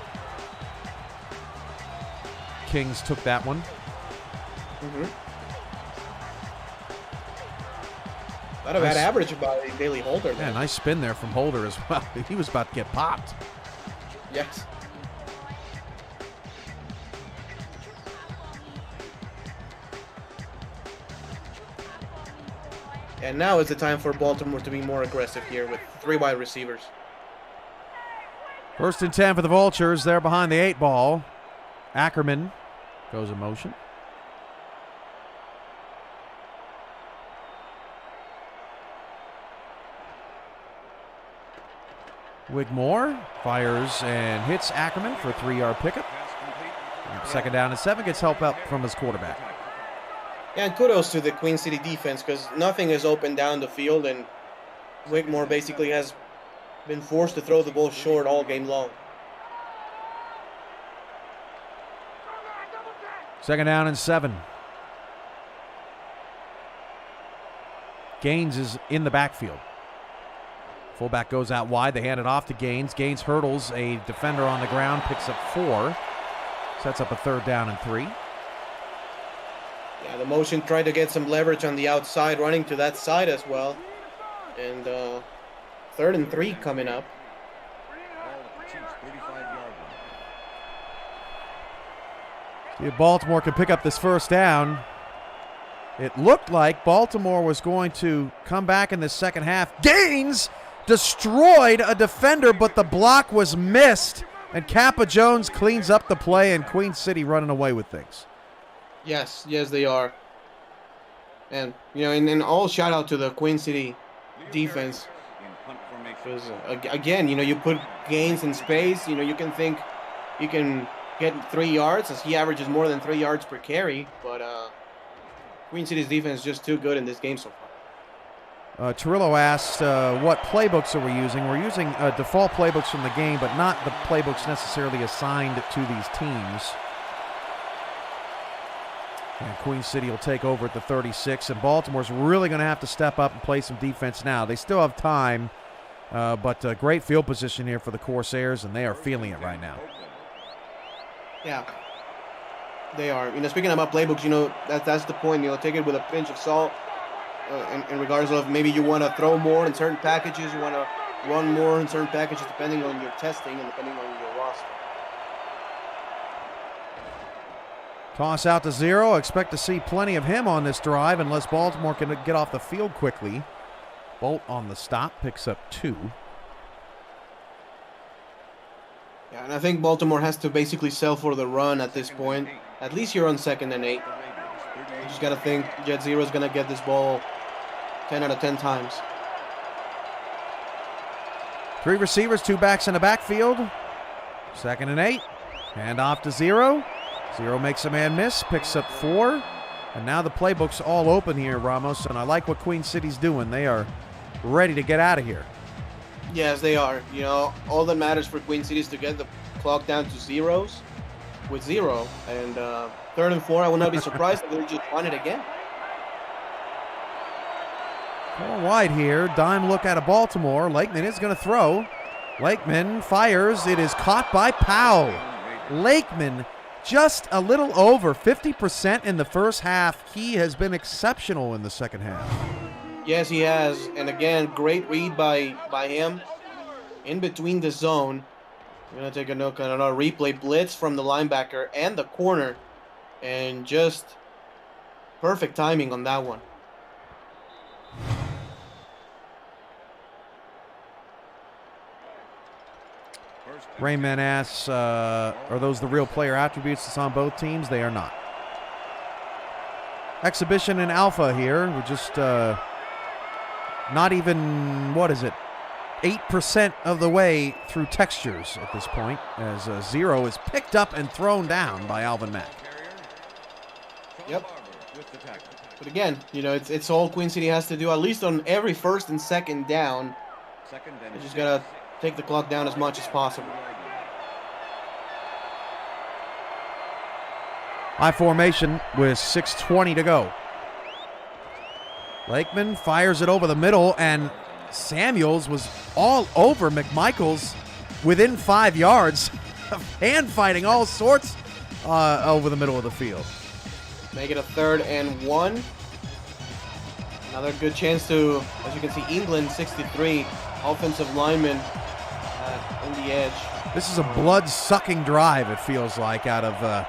Kings took that one. Not a bad average by Bailey Holder. Yeah, nice spin there from Holder as well. He was about to get popped. Yes. And now is the time for Baltimore to be more aggressive here with 3 wide receivers. First and 10 for the Vultures. They're behind the 8 ball. Ackerman goes in motion. Wigmore fires and hits Ackerman for a 3-yard pickup. Second down and 7, gets help out from his quarterback. Yeah, and kudos to the Queen City defense because nothing is open down the field, and Wigmore basically has been forced to throw the ball short all game long. Second down and 7. Gaines is in the backfield. Fullback goes out wide. They hand it off to Gaines. Gaines hurdles a defender on the ground, picks up 4. Sets up a 3rd down and 3. Yeah, the motion tried to get some leverage on the outside, running to that side as well. And 3rd and 3 coming up. See if Baltimore can pick up this first down. It looked like Baltimore was going to come back in the second half. Gaines destroyed a defender, but the block was missed. And Kappa Jones cleans up the play, and Queen City running away with things. Yes, they are. And, and all shout out to the Queen City defense. Because, again, you put gains in space. You can think you can get 3 yards, as he averages more than 3 yards per carry. But Queen City's defense is just too good in this game so far. Turillo asked, what playbooks are we using? We're using default playbooks from the game, but not the playbooks necessarily assigned to these teams. And Queen City will take over at the 36, and Baltimore's really going to have to step up and play some defense now. They still have time, but great field position here for the Corsairs, and they are feeling it right now. Yeah, they are. Speaking about playbooks, that's the point. Take it with a pinch of salt. In regards of maybe you want to throw more in certain packages, you want to run more in certain packages, depending on your testing and depending on your roster. Toss out to 0. Expect to see plenty of him on this drive unless Baltimore can get off the field quickly. Bolt on the stop, picks up 2. Yeah, and I think Baltimore has to basically sell for the run at this point. At least you're on 2nd and 8. You just got to think Jet Zero is going to get this ball 10 out of 10 times. 3 receivers, 2 backs in the backfield. 2nd and 8. Hand off to 0. 0 makes a man miss, picks up 4. And now the playbook's all open here, Ramos, and I like what Queen City's doing. They are ready to get out of here. Yes, they are. All that matters for Queen City is to get the clock down to zeros with 0. And 3rd and 4, I will not be surprised if they just run it again. 4 wide here. Dime look out of Baltimore. Lakeman is going to throw. Lakeman fires. It is caught by Powell. Lakeman just a little over 50% in the first half. He has been exceptional in the second half. Yes, he has. And again, great read by him in between the zone. We're going to take a look at another replay. Blitz from the linebacker and the corner. And just perfect timing on that one. Rayman asks, are those the real player attributes that's on both teams? They are not. Exhibition and alpha here. We're just not even, 8% of the way through textures at this point, as 0 is picked up and thrown down by Alvin Mack. Yep. But again, it's all Queen City has to do, at least on every 1st and 2nd down. You just got to take the clock down as much as possible. High formation with 6:20 to go. Lakeman fires it over the middle, and Samuels was all over McMichaels within 5 yards of hand fighting all sorts over the middle of the field. Make it a 3rd and 1. Another good chance to, as you can see, England 63, offensive lineman on the edge. This is a blood-sucking drive, it feels like, out of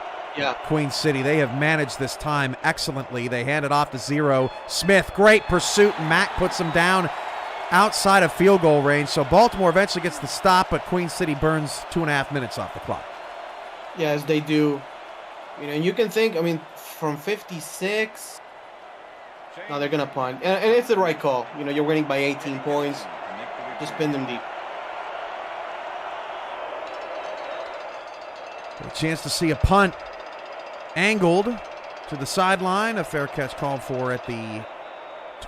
Queen City. They have managed this time excellently. They hand it off to 0. Smith, great pursuit, and Mack puts him down outside of field goal range. So Baltimore eventually gets the stop, but Queen City burns 2.5 minutes off the clock. Yes, they do. And you can think, from 56, no, they're going to punt. And it's the right call. You're winning by 18 points. Just pin them deep. A chance to see a punt angled to the sideline. A fair catch called for at the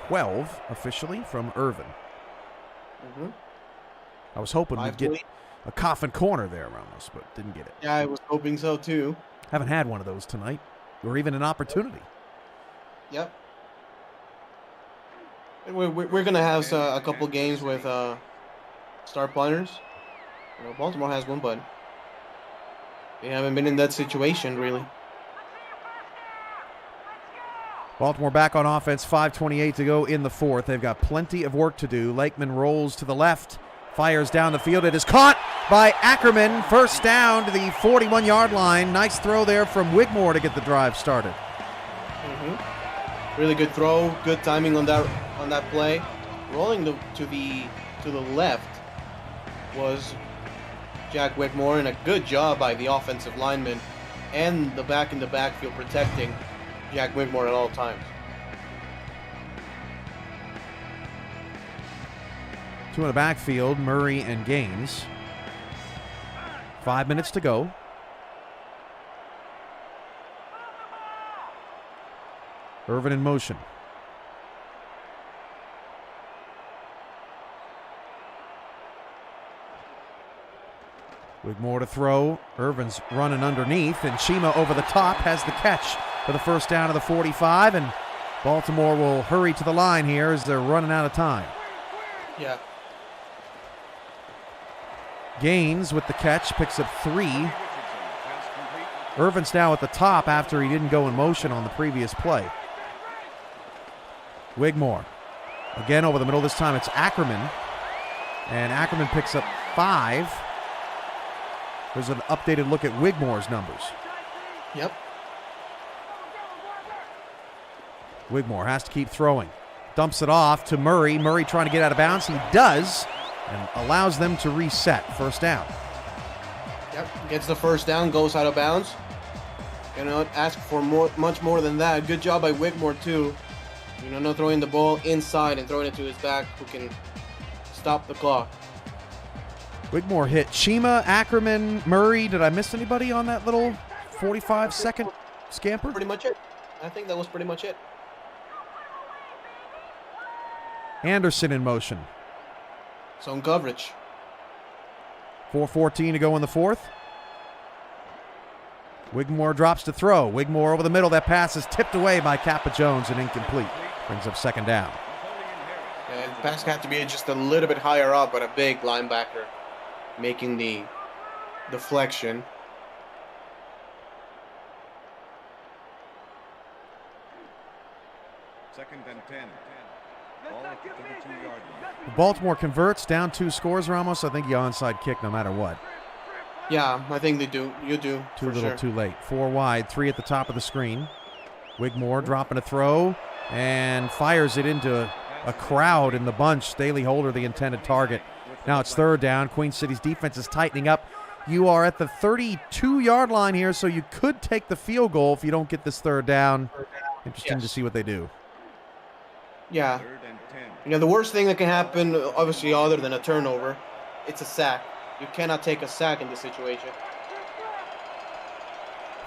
12 officially from Irvin. Mm-hmm. I was hoping we'd get a coffin corner there, Ramos, but didn't get it. Yeah, I was hoping so too. Haven't had one of those tonight, or even an opportunity. Yep. And we're going to have a couple games with star punters. Baltimore has one, but they haven't been in that situation, really. Baltimore back on offense, 5:28 to go in the 4th. They've got plenty of work to do. Lakeman rolls to the left, fires down the field. It is caught by Ackerman. First down to the 41-yard line. Nice throw there from Wigmore to get the drive started. Mm-hmm. Really good throw, good timing on that play. Rolling to the left was Jack Whitmore, and a good job by the offensive lineman and the back in the backfield protecting Jack Whitmore at all times. 2 in the backfield, Murray and Gaines. 5 minutes to go. Irvin in motion. Wigmore to throw. Irvin's running underneath, and Chima over the top has the catch for the first down of the 45, and Baltimore will hurry to the line here as they're running out of time. Yeah. Gaines with the catch, picks up 3. Irvin's now at the top after he didn't go in motion on the previous play. Wigmore again over the middle. This time it's Ackerman, and Ackerman picks up 5. There's an updated look at Wigmore's numbers. Yep. Wigmore has to keep throwing. Dumps it off to Murray. Murray trying to get out of bounds. He does, and allows them to reset. First down. Yep. Gets the first down, goes out of bounds. Cannot ask for much more than that. Good job by Wigmore too. Not throwing the ball inside and throwing it to his back who can stop the clock. Wigmore hit Chima, Ackerman, Murray. Did I miss anybody on that little 45-second scamper? Pretty much it. I think that was pretty much it. Anderson in motion. Zone coverage. 4:14 to go in the fourth. Wigmore drops to throw. Wigmore over the middle. That pass is tipped away by Kappa Jones and incomplete. Brings up second down. And the pass had to be just a little bit higher up, but a big linebacker making the deflection. Second and 10. Ball at the 32-yard line. Baltimore converts, down 2 scores, Ramos. I think you onside kick no matter what. Yeah, I think they do. You do. Too little, too late. 4 wide, 3 at the top of the screen. Wigmore dropping a throw and fires it into a crowd in the bunch. Staley Holder, the intended target. Now it's third down. Queen City's defense is tightening up. You are at the 32-yard line here, so you could take the field goal if you don't get this third down. Interesting to see what they do. Yeah. The worst thing that can happen, obviously, other than a turnover, it's a sack. You cannot take a sack in this situation.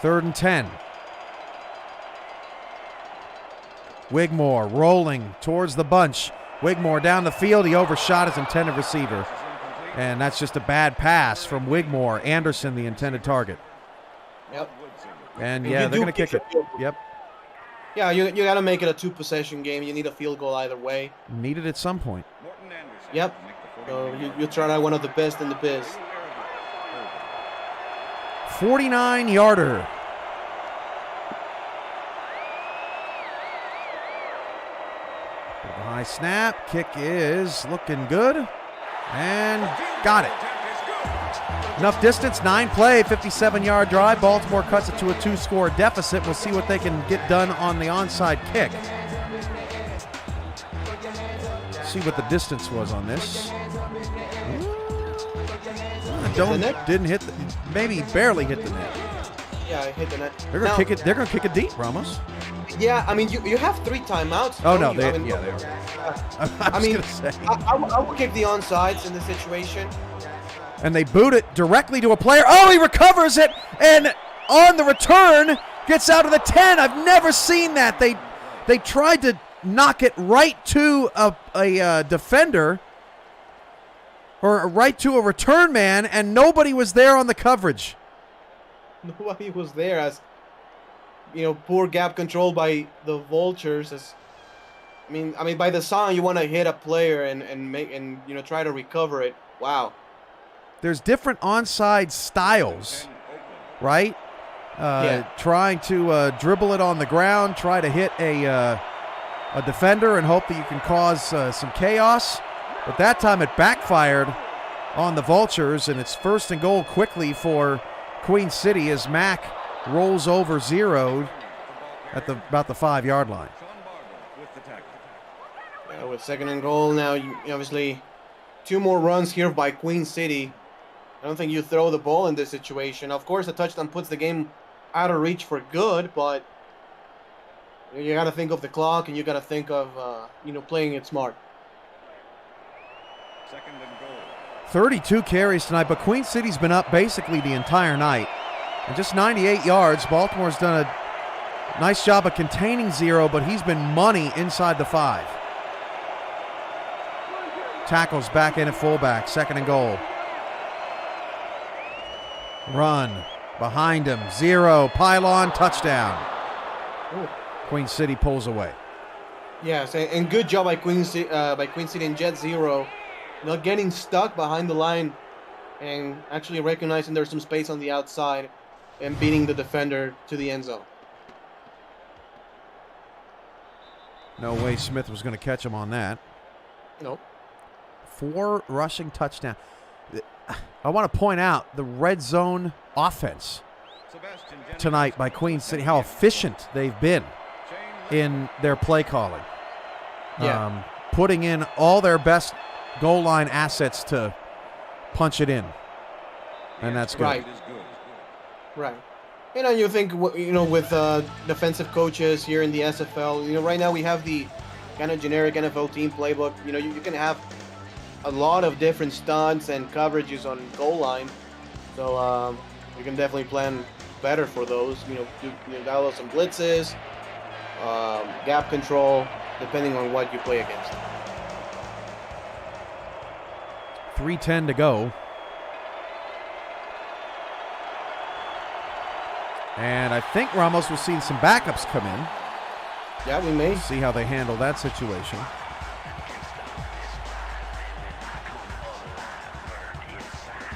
3rd and 10. Wigmore rolling towards the bunch. Wigmore down the field. He overshot his intended receiver. And that's just a bad pass from Wigmore. Anderson, the intended target. Yep. And yeah, they're going to kick it. Yep. Yeah, you got to make it a 2-possession game. You need a field goal either way. Need it at some point. Yep. You try out one of the best in the biz. 49-yarder. High snap. Kick is looking good. And got it. Enough distance. 9 play, 57-yard drive. Baltimore cuts it to a 2-score deficit. We'll see what they can get done on the onside kick. See what the distance was on this. Didn't hit maybe barely hit the net. Yeah, it hit the net. They're gonna kick it. They're gonna kick it deep, Ramos. Yeah, I mean you have 3 timeouts. Oh no, they are. I would kick the onsides in this situation. And they boot it directly to a player. Oh, he recovers it, and on the return gets out of the 10. I've never seen that. They tried to knock it right to a defender or right to a return man, and nobody was there on the coverage. Nobody was there, as poor gap control by the Vultures. I mean, by the sound, you want to hit a player and try to recover it. Wow. There's different onside styles, right? Trying to dribble it on the ground, try to hit a defender and hope that you can cause some chaos. But that time it backfired on the Vultures, and it's 1st and goal quickly for Queen City as Mack rolls over zeroed at about the 5-yard line. With 2nd and goal now, obviously 2 more runs here by Queen City. I don't think you throw the ball in this situation. Of course, a touchdown puts the game out of reach for good, but you got to think of the clock and you got to think of, playing it smart. 2nd and goal. 32 carries tonight, but Queen City's been up basically the entire night. And just 98 yards. Baltimore's done a nice job of containing Zero, but he's been money inside the 5. Tackles back in at fullback, 2nd and goal. Run behind him, Zero, pylon, touchdown. Ooh. Queen City pulls away. Yes, and good job by Queen City and Jet Zero, not getting stuck behind the line and actually recognizing there's some space on the outside and beating the defender to the end zone. No way Smith was going to catch him on that. Nope. 4 rushing touchdowns. I want to point out the red zone offense tonight by Queen City, how efficient they've been in their play calling. Yeah. Putting in all their best goal line assets to punch it in. And that's good. Right. And you think, with defensive coaches here in the SFL, right now we have the kind of generic NFL team playbook. You can have a lot of different stunts and coverages on goal line. So you can definitely plan better for those. Dial some blitzes, gap control, depending on what you play against. 3:10 to go. And I think Ramos will see some backups come in. Yeah, we may. See how they handle that situation.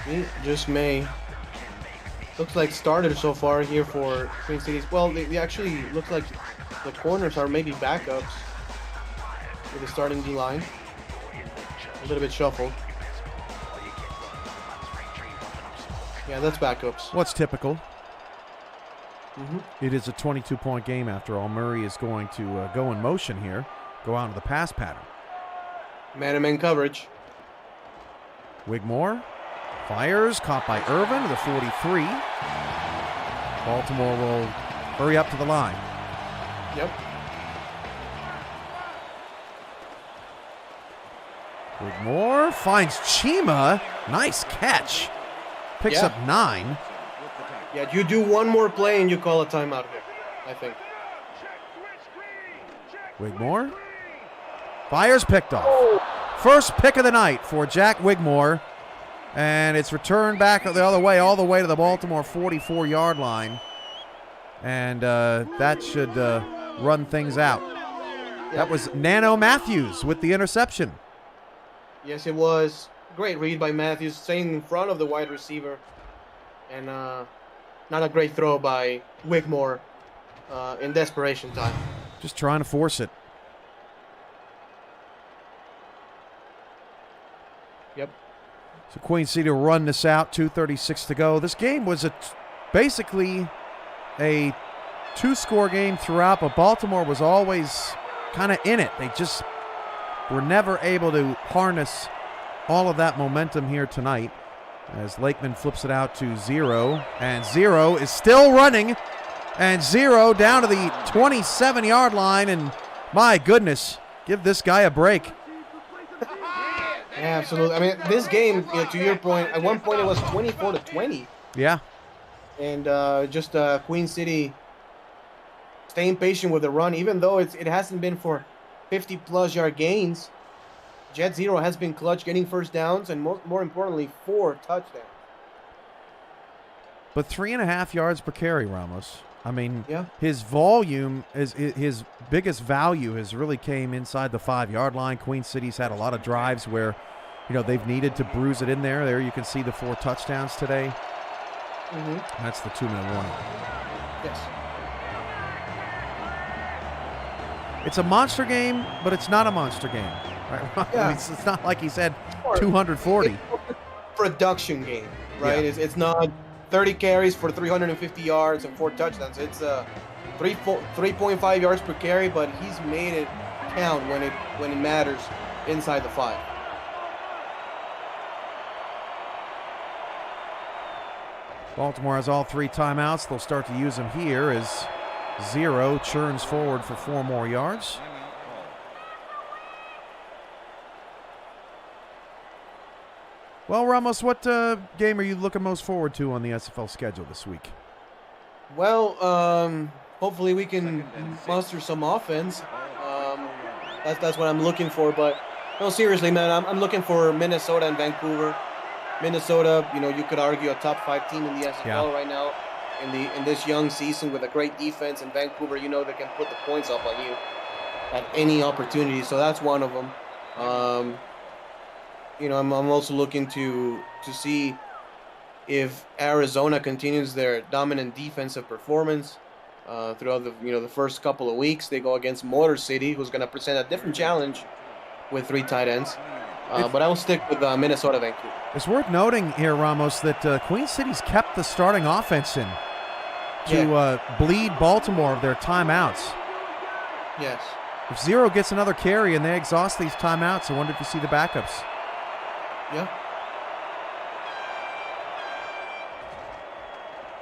We just may. Looks like starters so far here for Queen Cities. Well, they actually look like the corners are maybe backups with the starting D-line. A little bit shuffled. Yeah, that's backups. What's typical? Mm-hmm. It is a 22-point game after all. Murray is going to go in motion here, go out of the pass pattern. Man-to-man coverage. Wigmore fires, caught by Irvin to the 43. Baltimore will hurry up to the line. Yep. Wigmore finds Chima. Nice catch. Picks up 9. Yeah, you do one more play and you call a timeout here, I think. Wigmore fires, picked off. First pick of the night for Jack Wigmore. And it's returned back the other way, all the way to the Baltimore 44-yard line. And that should run things out. That was Nano Matthews with the interception. Yes, it was. Great read by Matthews, staying in front of the wide receiver. And not a great throw by Wigmore in desperation time. Just trying to force it. Yep. So Queen City will run this out, 2:36 to go. This game was basically a 2-score game throughout, but Baltimore was always kind of in it. They just were never able to harness all of that momentum here tonight as Lakeman flips it out to Zero, and Zero is still running, and Zero down to the 27-yard line, and my goodness, give this guy a break. Yeah, absolutely. I mean, this game, to your point, at one point it was 24-20. Yeah. And just Queen City staying patient with the run, even though it hasn't been for 50-plus yard gains. Jet Zero has been clutch, getting first downs, and more importantly, 4 touchdowns. But 3.5 yards per carry, Ramos. I mean, yeah. His volume, his biggest value has really came inside the 5-yard line. Queen City's had a lot of drives where, they've needed to bruise it in there. There you can see the 4 touchdowns today. Mm-hmm. That's the 2-minute warning. Yes. It's a monster game, but it's not a monster game. Right? Yeah. It's not like he's had 240. It's a production game, right? Yeah. It's not 30 carries for 350 yards and 4 touchdowns. It's 3.5 yards per carry, but he's made it count when it matters inside the 5. Baltimore has all 3 timeouts. They'll start to use them here as Zero churns forward for 4 more yards. Well, Ramos, what game are you looking most forward to on the SFL schedule this week? Well, hopefully we can muster some offense. That's what I'm looking for. But no, seriously, man, I'm looking for Minnesota and Vancouver. Minnesota, you could argue a top 5 team in the SFL right now in this young season with a great defense. And Vancouver, they can put the points up on you at any opportunity. So that's one of them. I'm also looking to see if Arizona continues their dominant defensive performance throughout the first couple of weeks. They go against Motor City, who's going to present a different challenge with 3 tight ends. But I will stick with Minnesota, Vancouver. It's worth noting here, Ramos, that Queen City's kept the starting offense in to bleed Baltimore of their timeouts. Yes. If Zero gets another carry and they exhaust these timeouts, I wonder if you see the backups. Yeah.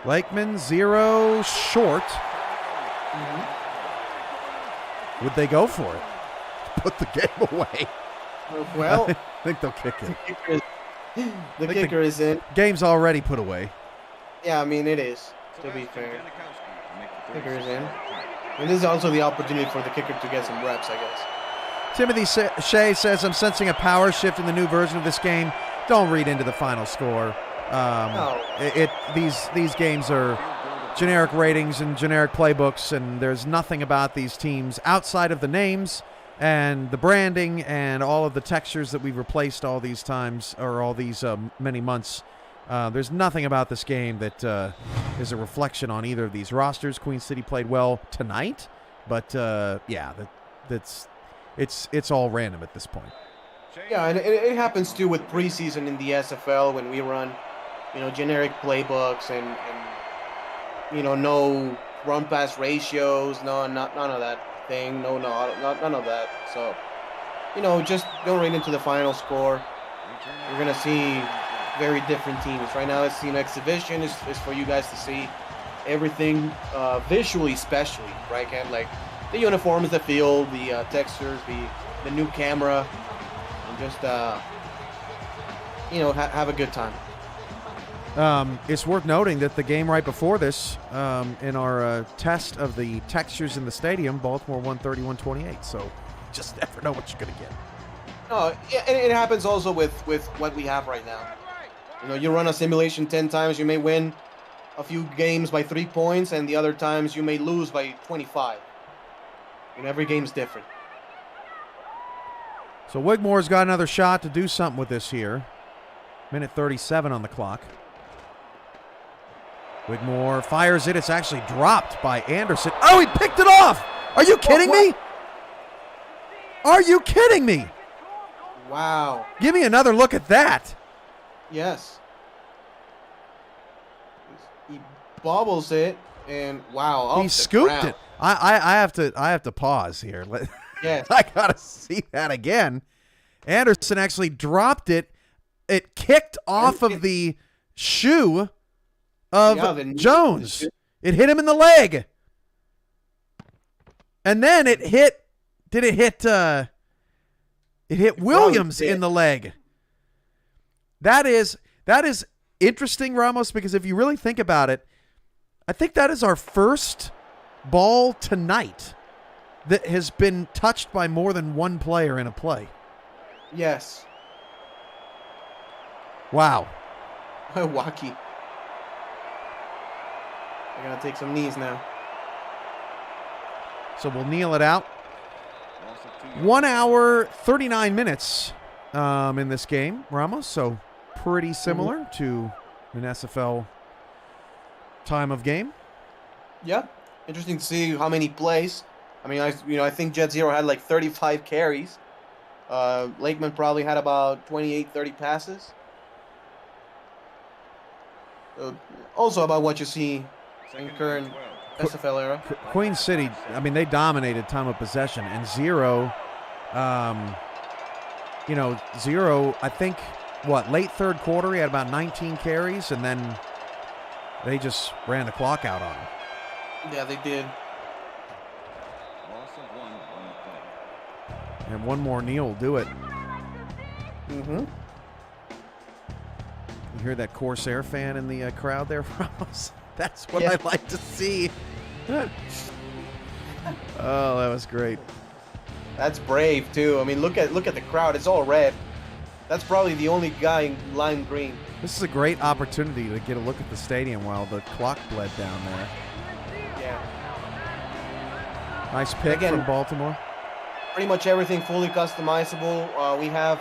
Lakeman, Zero, short. Mm-hmm. Would they go for it? Put the game away. Well, I think they'll kick it. The kicker is in. Game's already put away. Yeah, I mean, it is, to be fair. Kicker is in. And this is also the opportunity for the kicker to get some reps, I guess. Timothy Shea says, I'm sensing a power shift in the new version of this game. Don't read into the final score. No. These games are generic ratings and generic playbooks, and there's nothing about these teams outside of the names and the branding and all of the textures that we've replaced all these times, or all these many months. There's nothing about this game that is a reflection on either of these rosters. Queen City played well tonight, but it's all random at this point. Yeah, and it happens too with preseason in the SFL when we run, generic playbooks and no run-pass ratios, none of that thing, none of that. So, just don't read into the final score. You're gonna see very different teams. Right now, it's team exhibition is for you guys to see everything visually, especially, right, Cam? Like the uniforms, the field, the textures, the new camera, and just have a good time. It's worth noting that the game right before this, in our test of the textures in the stadium, Baltimore won 31-28. So just never know what you're going to get. No, it happens also with what we have right now. You run a simulation 10 times, you may win a few games by 3 points, and the other times you may lose by 25. Every game's different. So Wigmore's got another shot to do something with this here. Minute 37 on the clock. Wigmore fires it. It's actually dropped by Anderson. Oh, he picked it off! Are you kidding me? Are you kidding me? Wow. Give me another look at that. Yes. He bobbles it, and wow. He scooped it. I have to pause here. Yes. I gotta see that again. Anderson actually dropped it. It kicked off of the shoe of Jones. It hit him in the leg. And then it hit. Did it hit? It hit Williams in the leg. That is interesting, Ramos, because if you really think about it, I think that is our first ball tonight that has been touched by more than one player in a play. Yes. Wow. Wacky. I gotta take some knees now. So we'll kneel it out. 1 hour, 39 minutes in this game, Ramos. So pretty similar to an SFL time of game. Yeah. Interesting to see how many plays. I mean, I think Jet Zero had like 35 carries. Lakeman probably had about 28, 30 passes. Also about what you see in current SFL era. Queen City, I mean, they dominated time of possession, and Zero, Zero, I think, late third quarter, he had about 19 carries, and then They just ran the clock out on them. Yeah, they did. Loss of 1 on the play. And one more kneel will do it. Mm-hmm. You hear that Corsair fan in the crowd there, Ramos? That's what Yeah. I'd like to see. Oh, that was great. That's brave too. I mean, look at the crowd. It's all red. That's probably the only guy in lime green. This is a great opportunity to get a look at the stadium while the clock bled down there. Yeah. Nice pick Again, from Baltimore. Pretty much everything fully customizable. We have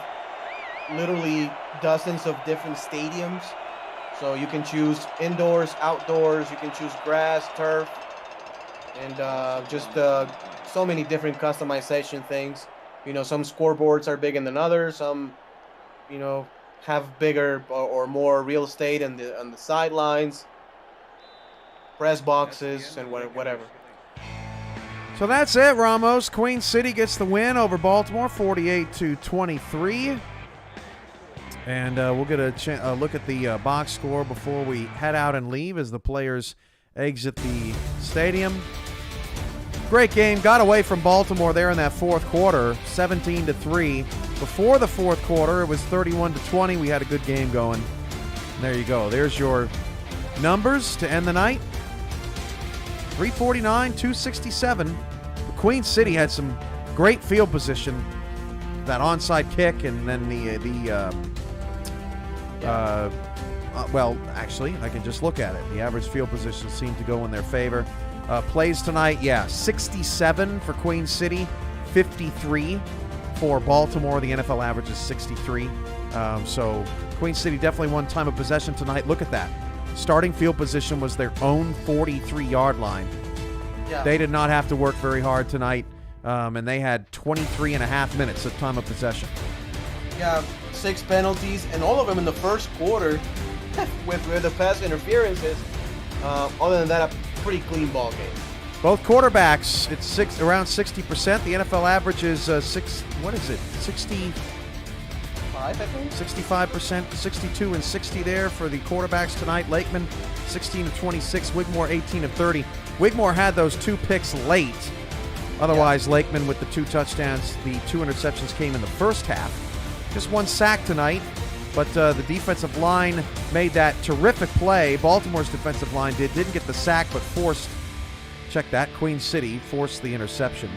literally dozens of different stadiums. So you can choose indoors, outdoors. You can choose grass, turf, and just so many different customization things. You know, some scoreboards are bigger than others. Some, you know, have bigger or more real estate on the sidelines, press boxes, and whatever. So that's it, Ramos. Queen City gets the win over Baltimore, 48-23. And we'll get a look at the box score before we head out and leave as the players exit the stadium. Great game. Got away from Baltimore there in that fourth quarter, 17-3. Before the fourth quarter, it was 31-20. We had a good game going. And there you go. There's your numbers to end the night. 349, 267. Queen City had some great field position. That onside kick and then well, actually, I can just look at it. The average field position seemed to go in their favor. Plays tonight, 67 for Queen City, 53 for Baltimore. The NFL average is 63. So Queen City definitely won time of possession tonight. Look at that. Starting field position was their own 43-yard line. Yeah. They did not have to work very hard tonight, and they had 23 and a half minutes of time of possession. Yeah, 6 penalties, and all of them in the first quarter with the pass interferences. Other than that, a pretty clean ball game. Both quarterbacks, it's around 60%. The NFL average is 60. 5, I think. 65%, 62 and 60 there for the quarterbacks tonight. Lakeman, 16 of 26. Wigmore, 18 of 30. Wigmore had those 2 picks late. Otherwise, Lakeman with the 2 touchdowns. The 2 interceptions came in the first half. Just 1 sack tonight, but the defensive line made that terrific play. Baltimore's defensive line didn't get the sack, but forced, check that, Queen City forced the interception.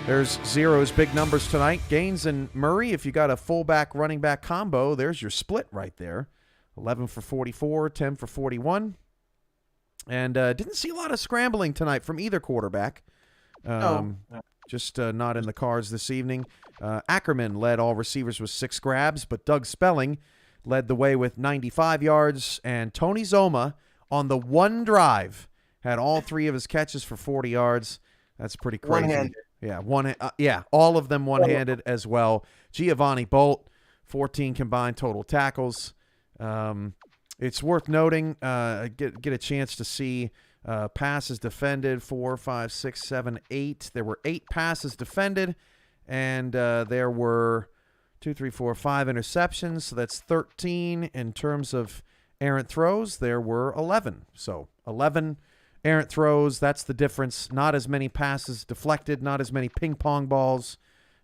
There's zeros, big numbers tonight. Gaines and Murray, if you got a fullback running back combo, there's your split right there. 11 for 44, 10 for 41. And didn't see a lot of scrambling tonight from either quarterback. Just not in the cards this evening. Ackerman led all receivers with 6 grabs, but Doug Spelling led the way with 95 yards. And Tony Zoma, on the 1 drive, had all 3 of his catches for 40 yards. That's pretty crazy. One-handed. Yeah, all of them one-handed as well. Giovanni Bolt, 14 combined total tackles. It's worth noting, get a chance to see passes defended, 4, 5, 6, 7, 8. There were 8 passes defended, and there were 2, 3, 4, 5 interceptions. So that's 13. In terms of errant throws, there were 11. So 11 errant throws, that's the difference. Not as many passes deflected, not as many ping pong balls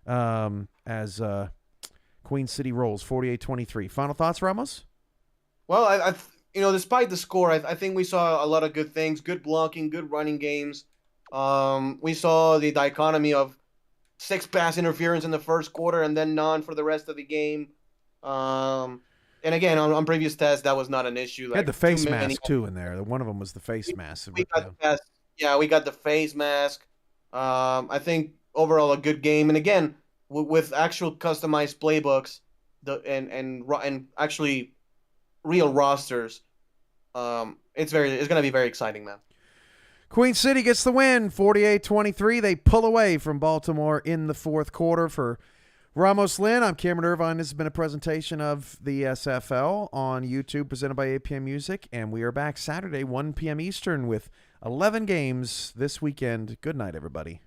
as Queen City rolls, 48-23. Final thoughts, Ramos? Well, I despite the score, I think we saw a lot of good things, good blocking, good running games. We saw the dichotomy of 6 pass interference in the first quarter and then none for the rest of the game. And again, on previous tests, that was not an issue. Had the face mask, too, in there. One of them was the face mask. We got the face mask. I think overall a good game. And again, with actual customized playbooks and actually real rosters, it's going to be very exciting, man. Queen City gets the win, 48-23. They pull away from Baltimore in the fourth quarter. For Ramos Lynn, I'm Cameron Irvine. This has been a presentation of the SFL on YouTube, presented by APM Music, and we are back Saturday, 1 p.m. Eastern, with 11 games this weekend. Good night, everybody.